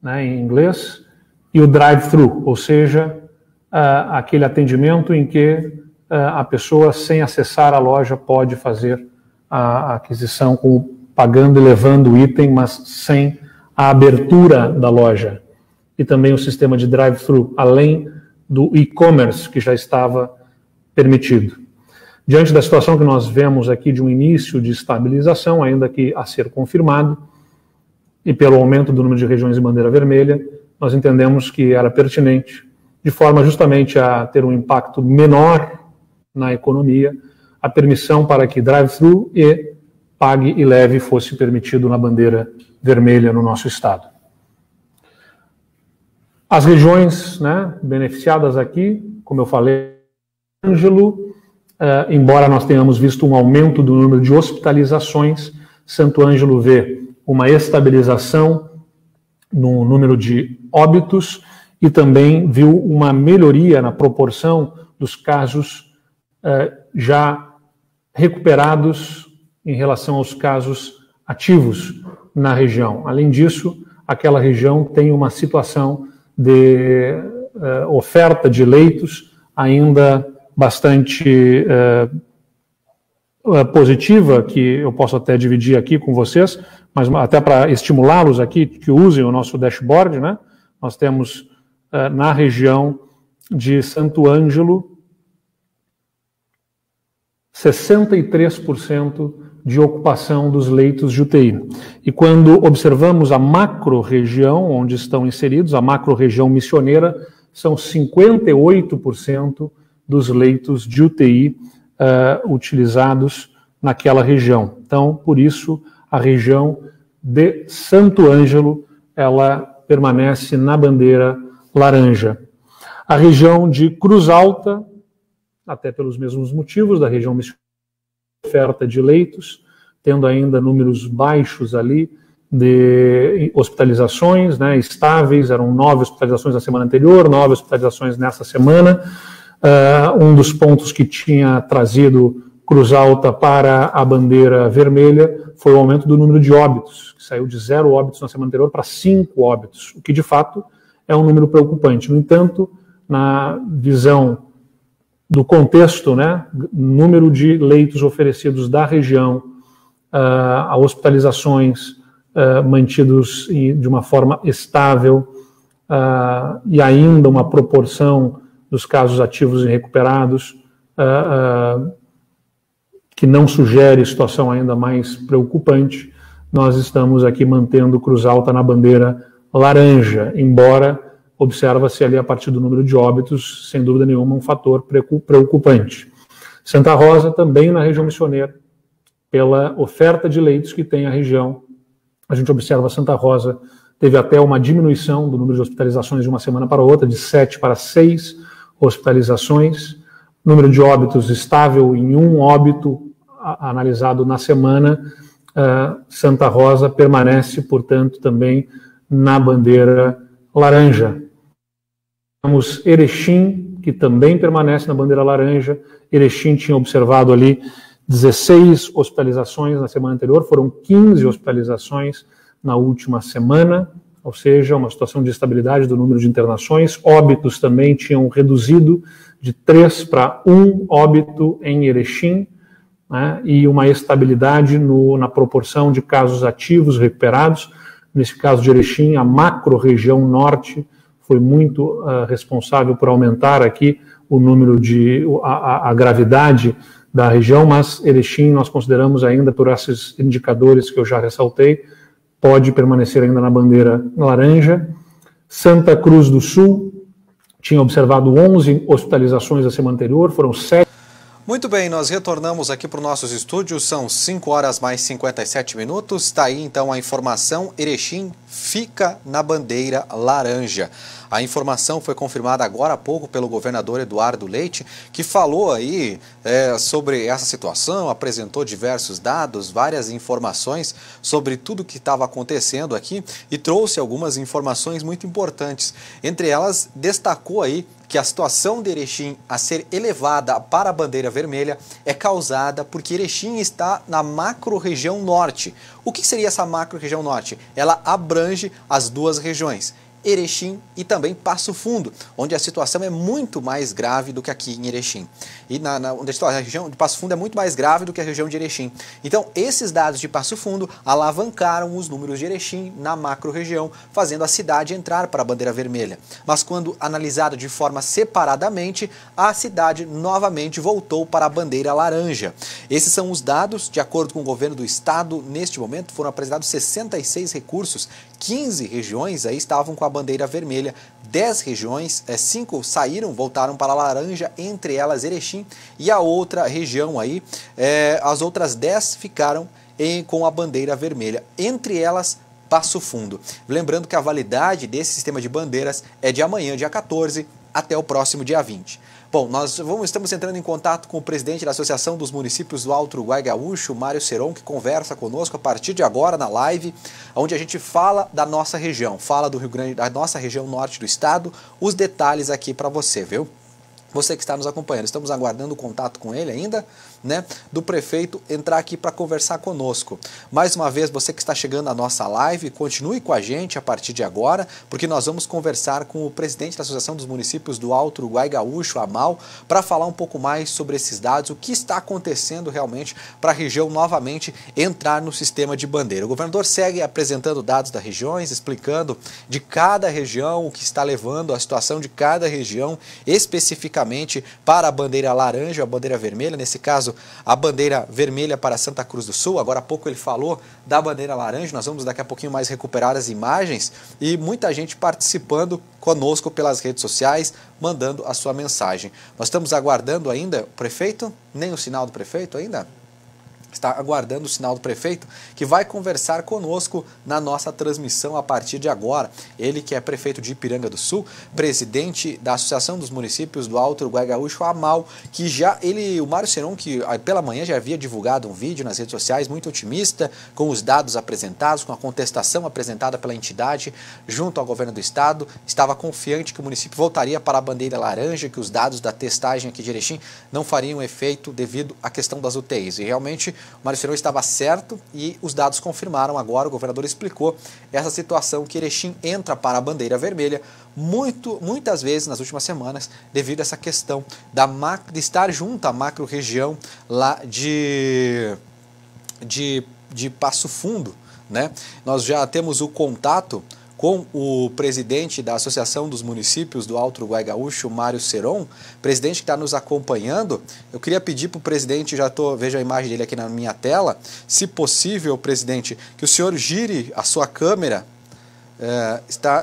né, em inglês, e o drive-thru, ou seja, aquele atendimento em que a pessoa, sem acessar a loja, pode fazer a aquisição pagando e levando o item, mas sem a abertura da loja. E também o sistema de drive-thru, além do e-commerce, que já estava permitido. Diante da situação que nós vemos aqui de um início de estabilização, ainda que a ser confirmado, e pelo aumento do número de regiões em bandeira vermelha, nós entendemos que era pertinente, de forma justamente a ter um impacto menor na economia, a permissão para que drive-thru e pague e leve fosse permitido na bandeira vermelha no nosso estado. As regiões, né, beneficiadas aqui, como eu falei, Ângelo, embora nós tenhamos visto um aumento do número de hospitalizações, Santo Ângelo vê uma estabilização no número de óbitos, e também viu uma melhoria na proporção dos casos já recuperados em relação aos casos ativos na região. Além disso, aquela região tem uma situação de oferta de leitos ainda bastante positiva, que eu posso até dividir aqui com vocês, mas até para estimulá-los aqui que usem o nosso dashboard, né? Nós temos na região de Santo Ângelo 63% de ocupação dos leitos de UTI. E quando observamos a macro-região onde estão inseridos, a macro-região missioneira, são 58% dos leitos de UTI utilizados naquela região. Então, por isso, a região de Santo Ângelo, ela permanece na bandeira laranja. A região de Cruz Alta, até pelos mesmos motivos, da região missionária, oferta de leitos, tendo ainda números baixos ali de hospitalizações, né, estáveis, eram 9 hospitalizações na semana anterior, 9 hospitalizações nessa semana. Um dos pontos que tinha trazido Cruz Alta para a bandeira vermelha foi o aumento do número de óbitos, que saiu de 0 óbitos na semana anterior para 5 óbitos, o que de fato é um número preocupante. No entanto, na visão do contexto, né, número de leitos oferecidos da região, a hospitalizações mantidos de uma forma estável e ainda uma proporção dos casos ativos e recuperados que não sugere situação ainda mais preocupante, nós estamos aqui mantendo Cruz Alta na bandeira laranja, embora observa-se ali a partir do número de óbitos, sem dúvida nenhuma, um fator preocupante. Santa Rosa, também na região missioneira, pela oferta de leitos que tem a região, a gente observa Santa Rosa teve até uma diminuição do número de hospitalizações de uma semana para outra, de 7 para 6 hospitalizações, número de óbitos estável em 1 óbito analisado na semana. Santa Rosa permanece, portanto, também na bandeira laranja. Temos Erechim, que também permanece na bandeira laranja. Erechim tinha observado ali 16 hospitalizações na semana anterior, foram 15 hospitalizações na última semana, ou seja, uma situação de estabilidade do número de internações. Óbitos também tinham reduzido de 3 para 1 óbito em Erechim, né, e uma estabilidade na proporção de casos ativos recuperados. Nesse caso de Erechim, a macro-região norte foi muito responsável por aumentar aqui o número a gravidade da região, mas Erechim nós consideramos ainda, por esses indicadores que eu já ressaltei, pode permanecer ainda na bandeira laranja. Santa Cruz do Sul tinha observado 11 hospitalizações na semana anterior, foram 7. Muito bem, nós retornamos aqui para os nossos estúdios, são 5 horas mais 57 minutos, está aí então a informação, Erechim fica na bandeira laranja. A informação foi confirmada agora há pouco pelo governador Eduardo Leite, que falou aí sobre essa situação, apresentou diversos dados, várias informações sobre tudo que estava acontecendo aqui e trouxe algumas informações muito importantes. Entre elas, destacou aí que a situação de Erechim a ser elevada para a bandeira vermelha é causada porque Erechim está na macro-região norte. O que seria essa macro-região norte? Ela abrange as duas regiões, Erechim e também Passo Fundo, onde a situação é muito mais grave do que aqui em Erechim. E a região de Passo Fundo é muito mais grave do que a região de Erechim. Então, esses dados de Passo Fundo alavancaram os números de Erechim na macro-região, fazendo a cidade entrar para a bandeira vermelha. Mas quando analisado de forma separadamente, a cidade novamente voltou para a bandeira laranja. Esses são os dados, de acordo com o governo do estado, neste momento foram apresentados 66 recursos, 15 regiões aí estavam com a bandeira vermelha, 10 regiões, 5 saíram, voltaram para a laranja, entre elas Erechim, e a outra região aí, as outras 10 ficaram com a bandeira vermelha, entre elas Passo Fundo. Lembrando que a validade desse sistema de bandeiras é de amanhã, dia 14, até o próximo dia 20. Bom, estamos entrando em contato com o presidente da Associação dos Municípios do Alto Uruguai Gaúcho, Mário Seron, que conversa conosco a partir de agora na live, onde a gente fala da nossa região, fala do Rio Grande, da nossa região norte do estado, os detalhes aqui para você, viu? Você que está nos acompanhando, estamos aguardando o contato com ele ainda, né, do prefeito entrar aqui para conversar conosco. Mais uma vez, você que está chegando à nossa live, continue com a gente a partir de agora, porque nós vamos conversar com o presidente da Associação dos Municípios do Alto Uruguai Gaúcho, AMAL, para falar um pouco mais sobre esses dados, o que está acontecendo realmente para a região novamente entrar no sistema de bandeira. O governador segue apresentando dados das regiões, explicando de cada região, o que está levando a situação de cada região, especificamente para a bandeira laranja, a bandeira vermelha, nesse caso a bandeira vermelha para Santa Cruz do Sul. Agora há pouco ele falou da bandeira laranja, nós vamos daqui a pouquinho mais recuperar as imagens e muita gente participando conosco pelas redes sociais, mandando a sua mensagem. Nós estamos aguardando ainda o prefeito, nem o sinal do prefeito ainda? Está aguardando o sinal do prefeito, que vai conversar conosco na nossa transmissão a partir de agora. Ele que é prefeito de Ipiranga do Sul, presidente da Associação dos Municípios do Alto Uruguai Gaúcho, AMAL, que o Mário Seron, que pela manhã já havia divulgado um vídeo nas redes sociais, muito otimista, com os dados apresentados, com a contestação apresentada pela entidade junto ao governo do estado, estava confiante que o município voltaria para a bandeira laranja, que os dados da testagem aqui de Erechim não fariam efeito devido à questão das UTIs. E realmente o Mário Seron estava certo e os dados confirmaram agora, o governador explicou essa situação que Erechim entra para a bandeira vermelha muitas vezes nas últimas semanas devido a essa questão de estar junto à macro-região lá de Passo Fundo, né? Nós já temos o contato com o presidente da Associação dos Municípios do Alto Uruguai Gaúcho, Mário Seron, presidente que está nos acompanhando. Eu queria pedir para o presidente, vejo a imagem dele aqui na minha tela, se possível, presidente, que o senhor gire a sua câmera.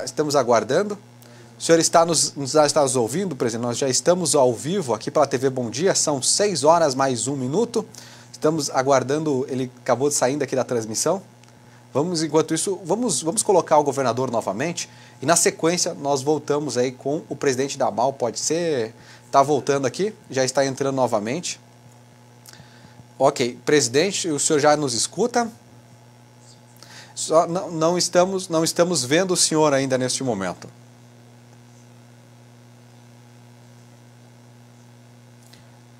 Estamos aguardando. O senhor está nos ouvindo, presidente? Nós já estamos ao vivo aqui pela TV Bom Dia, são 6 horas mais 1 minuto. Estamos aguardando, ele acabou de sair daqui da transmissão. Enquanto isso, vamos colocar o governador novamente e na sequência nós voltamos aí com o presidente da AMAL, pode ser? Está voltando aqui, já está entrando novamente. Ok, presidente, o senhor já nos escuta? Não estamos vendo o senhor ainda neste momento.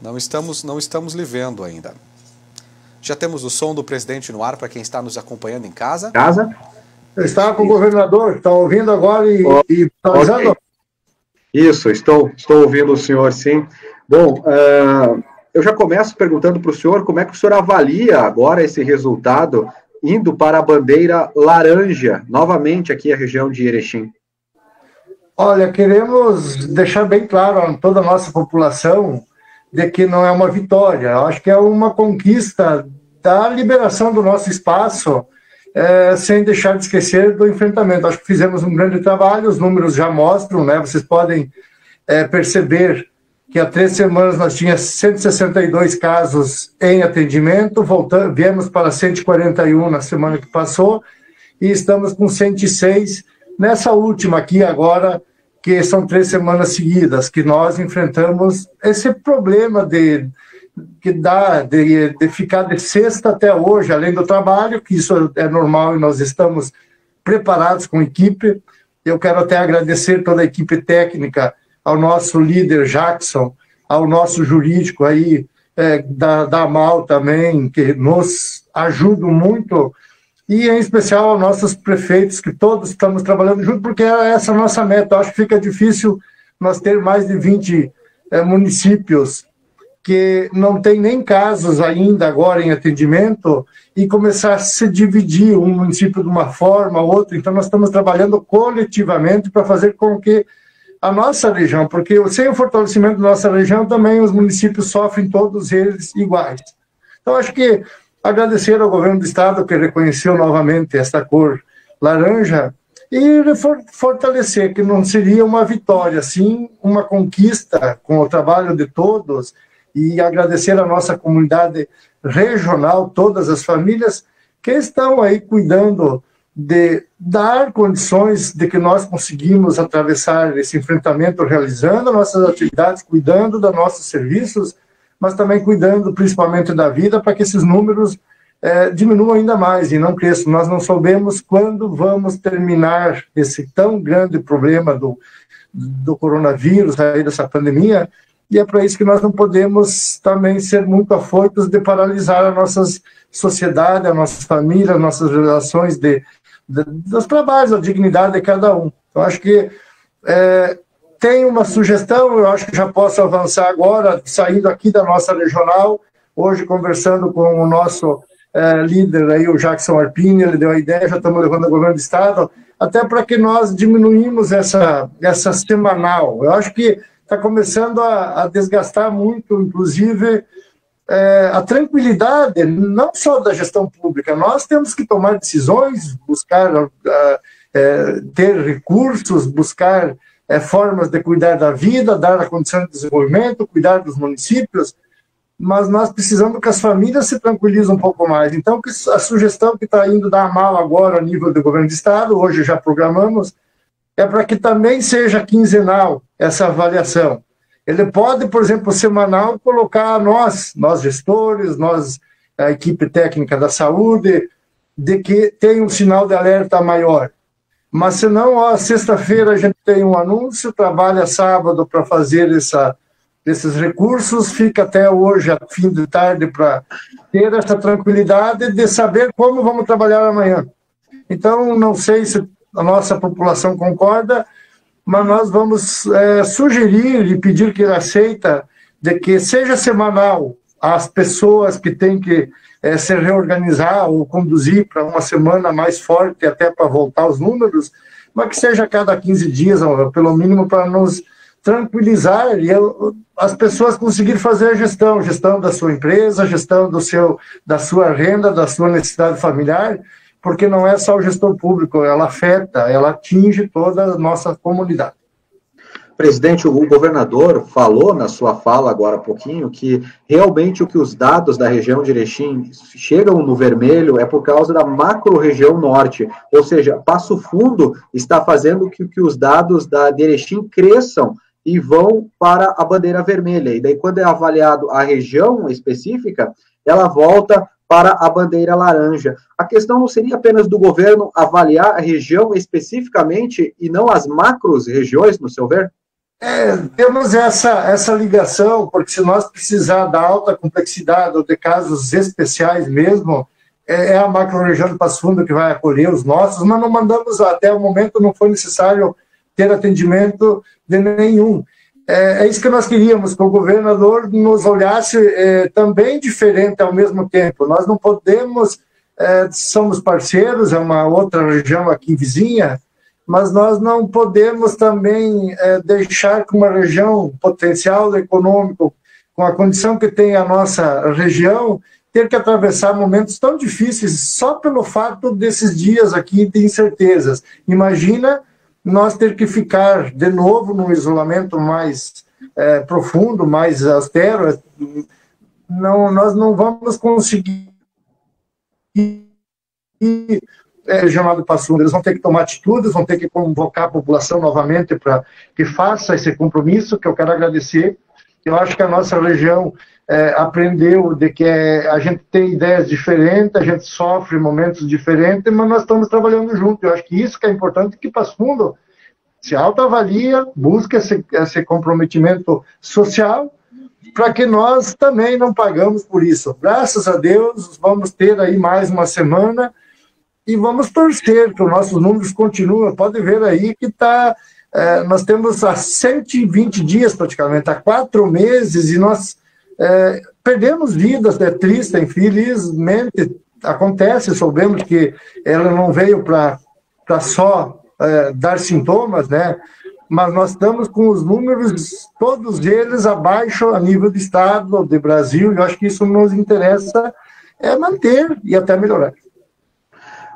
Não estamos lhe vendo ainda. Já temos o som do presidente no ar para quem está nos acompanhando em casa. Eu estava com o governador, está ouvindo agora e pausando? Okay. Isso, estou ouvindo o senhor, sim. Bom, eu já começo perguntando para o senhor como é que o senhor avalia agora esse resultado indo para a bandeira laranja, novamente aqui a região de Erechim. Olha, queremos deixar bem claro a toda a nossa população de que não é uma vitória. Eu acho que é uma conquista da liberação do nosso espaço, sem deixar de esquecer do enfrentamento. Acho que fizemos um grande trabalho, os números já mostram, né? Vocês podem perceber que há 3 semanas nós tínhamos 162 casos em atendimento, viemos para 141 na semana que passou, e estamos com 106 nessa última aqui agora, que são 3 semanas seguidas, que nós enfrentamos esse problema de ficar de sexta até hoje, além do trabalho, que isso é normal e nós estamos preparados com equipe. Eu quero até agradecer toda a equipe técnica, ao nosso líder Jackson, ao nosso jurídico aí, da AMAL também, que nos ajudam muito, e em especial aos nossos prefeitos, que todos estamos trabalhando junto, porque é essa a nossa meta. Eu acho que fica difícil nós ter mais de 20 municípios que não tem nem casos ainda agora em atendimento e começar a se dividir um município de uma forma, outro. Então nós estamos trabalhando coletivamente para fazer com que a nossa região, porque sem o fortalecimento da nossa região também os municípios sofrem todos eles iguais. Então acho que agradecer ao governo do estado que reconheceu novamente esta cor laranja e fortalecer que não seria uma vitória, sim uma conquista com o trabalho de todos, e agradecer a nossa comunidade regional, todas as famílias que estão aí cuidando de dar condições de que nós conseguimos atravessar esse enfrentamento realizando nossas atividades, cuidando dos nossos serviços, mas também cuidando principalmente da vida para que esses números diminuam ainda mais e não cresçam. Nós não soubemos quando vamos terminar esse tão grande problema do coronavírus, aí dessa pandemia, e é para isso que nós não podemos também ser muito afoitos de paralisar a nossa sociedade, a nossa família, as nossas relações dos trabalhos, a dignidade de cada um. Eu acho que tem uma sugestão, eu acho que já posso avançar agora, saindo aqui da nossa regional, hoje conversando com o nosso líder, aí, o Jackson Arpini, ele deu a ideia, já estamos levando ao governo do estado, até para que nós diminuímos essa semanal. Eu acho que está começando a desgastar muito, inclusive, a tranquilidade, não só da gestão pública. Nós temos que tomar decisões, buscar ter recursos, buscar formas de cuidar da vida, dar a condição de desenvolvimento, cuidar dos municípios, mas nós precisamos que as famílias se tranquilizem um pouco mais. Então, a sugestão que está indo da AMAL agora, a nível do governo do estado, hoje já programamos, é para que também seja quinzenal essa avaliação. Ele pode, por exemplo, semanal, colocar nós gestores, a equipe técnica da saúde, de que tem um sinal de alerta maior. Mas se não, sexta-feira a gente tem um anúncio, trabalha sábado para fazer esses recursos, fica até hoje, a fim de tarde, para ter essa tranquilidade de saber como vamos trabalhar amanhã. Então, não sei se a nossa população concorda, mas nós vamos sugerir e pedir que ele aceita de que seja semanal as pessoas que têm que se reorganizar ou conduzir para uma semana mais forte até para voltar os números, mas que seja a cada 15 dias, pelo mínimo, para nos tranquilizar e as pessoas conseguirem fazer a gestão da sua empresa, gestão da sua renda, da sua necessidade familiar, porque não é só o gestor público, ela afeta, ela atinge toda a nossa comunidade. Presidente, o governador falou na sua fala agora há pouquinho que realmente o que os dados da região de Erechim chegam no vermelho é por causa da macro-região norte, ou seja, Passo Fundo está fazendo que os dados de Erechim cresçam e vão para a bandeira vermelha, e daí quando é avaliado a região específica, ela volta para a bandeira laranja. A questão não seria apenas do governo avaliar a região especificamente e não as macro-regiões, no seu ver? Temos essa ligação, porque se nós precisar da alta complexidade ou de casos especiais mesmo, é a macro-região de Passo Fundo que vai acolher os nossos, mas não mandamos, até o momento não foi necessário ter atendimento de nenhum. É isso que nós queríamos, que o governador nos olhasse também diferente ao mesmo tempo. Nós não podemos, somos parceiros, é uma outra região aqui vizinha, mas nós não podemos também deixar que uma região potencial econômico, com a condição que tem a nossa região, ter que atravessar momentos tão difíceis só pelo fato desses dias aqui de incertezas. Imagina nós ter que ficar de novo num isolamento mais profundo, mais austero. Não, nós não vamos conseguir chamado Passo Fundo. Eles vão ter que tomar atitudes, vão ter que convocar a população novamente para que faça esse compromisso, que eu quero agradecer. Eu acho que a nossa região aprendeu de que a gente tem ideias diferentes, a gente sofre momentos diferentes, mas nós estamos trabalhando junto. Eu acho que isso que é importante, que Passo Fundo se autoavalia, busca esse comprometimento social, para que nós também não pagamos por isso. Graças a Deus, vamos ter aí mais uma semana e vamos torcer que os nossos números continuem. Pode ver aí que nós temos há 120 dias praticamente, há 4 meses, e nós perdemos vidas, é triste, infelizmente, acontece, soubemos que ela não veio para só dar sintomas, né? Mas nós estamos com os números, todos eles abaixo a nível de Estado, de Brasil, e eu acho que isso nos interessa manter e até melhorar.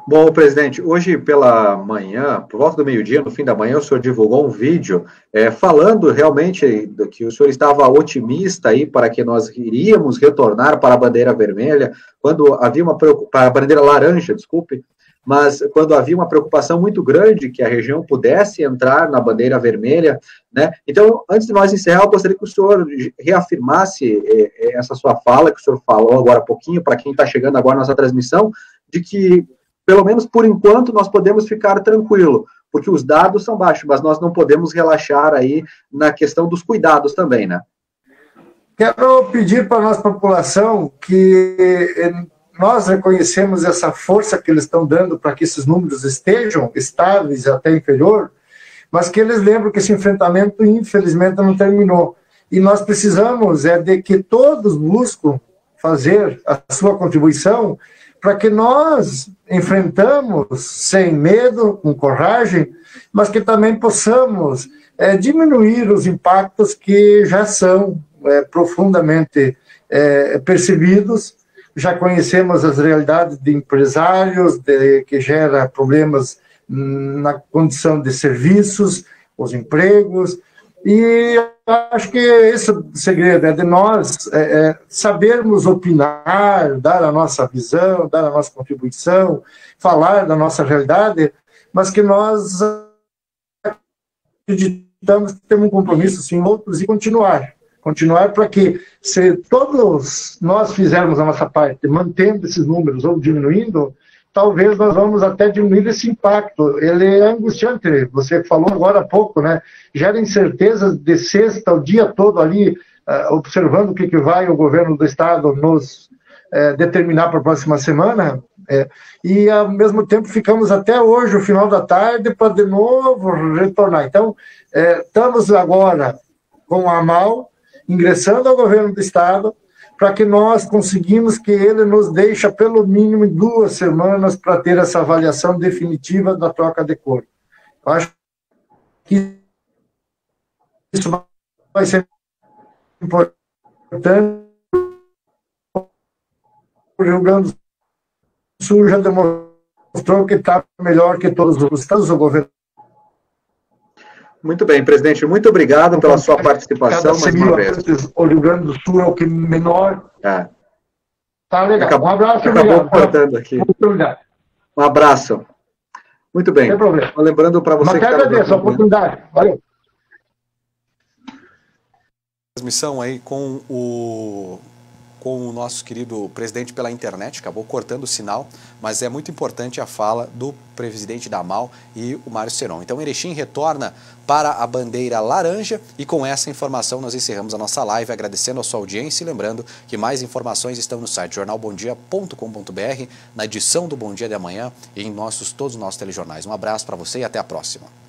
Bom, presidente, hoje pela manhã, por volta do meio-dia, no fim da manhã, o senhor divulgou um vídeo falando realmente que o senhor estava otimista aí para que nós iríamos retornar para a bandeira vermelha, quando havia para a bandeira laranja, desculpe, mas quando havia uma preocupação muito grande que a região pudesse entrar na bandeira vermelha, né? Então, antes de nós encerrar, eu gostaria que o senhor reafirmasse essa sua fala, que o senhor falou agora há pouquinho, para quem está chegando agora na nossa transmissão, de que pelo menos por enquanto, nós podemos ficar tranquilo, porque os dados são baixos, mas nós não podemos relaxar aí na questão dos cuidados também, né? Quero pedir para a nossa população que nós reconhecemos essa força que eles estão dando para que esses números estejam estáveis até inferior, mas que eles lembrem que esse enfrentamento, infelizmente, não terminou. E nós precisamos de que todos busquem fazer a sua contribuição para que nós enfrentamos sem medo, com coragem, mas que também possamos diminuir os impactos que já são profundamente percebidos. Já conhecemos as realidades de empresários, que gera problemas na condição de serviços, os empregos, e acho que esse segredo é de nós sabermos opinar, dar a nossa visão, dar a nossa contribuição, falar da nossa realidade, mas que nós acreditamos que temos um compromisso, sim, outros, e continuar para que, se todos nós fizermos a nossa parte, mantendo esses números ou diminuindo, talvez nós vamos até diminuir esse impacto. Ele é angustiante, você falou agora há pouco, né? Gera incertezas de sexta o dia todo ali, observando o que vai o governo do Estado nos determinar para a próxima semana, e ao mesmo tempo ficamos até hoje, o final da tarde, para de novo retornar. Então, estamos agora com a AMAL, ingressando ao governo do Estado, para que nós conseguimos que ele nos deixe pelo mínimo 2 semanas para ter essa avaliação definitiva da troca de cor. Eu acho que isso vai ser importante. O Rio Grande do Sul já demonstrou que está melhor que todos os estados do governo. Muito bem, presidente, muito obrigado pela sua participação mais uma vez. O Rio Grande do Sul é o que menor. Tá legal. Um abraço. Acabou cortando aqui. Um abraço. Muito bem. Sem problema. Lembrando para você. Mas agradeço a oportunidade. Valeu. Transmissão aí com o com o nosso querido presidente pela internet, acabou cortando o sinal, mas é muito importante a fala do presidente da AMAL e o Mário Seron. Então Erechim retorna para a bandeira laranja e com essa informação nós encerramos a nossa live, agradecendo a sua audiência e lembrando que mais informações estão no site jornalbomdia.com.br, na edição do Bom Dia de Amanhã e em todos os nossos telejornais. Um abraço para você e até a próxima.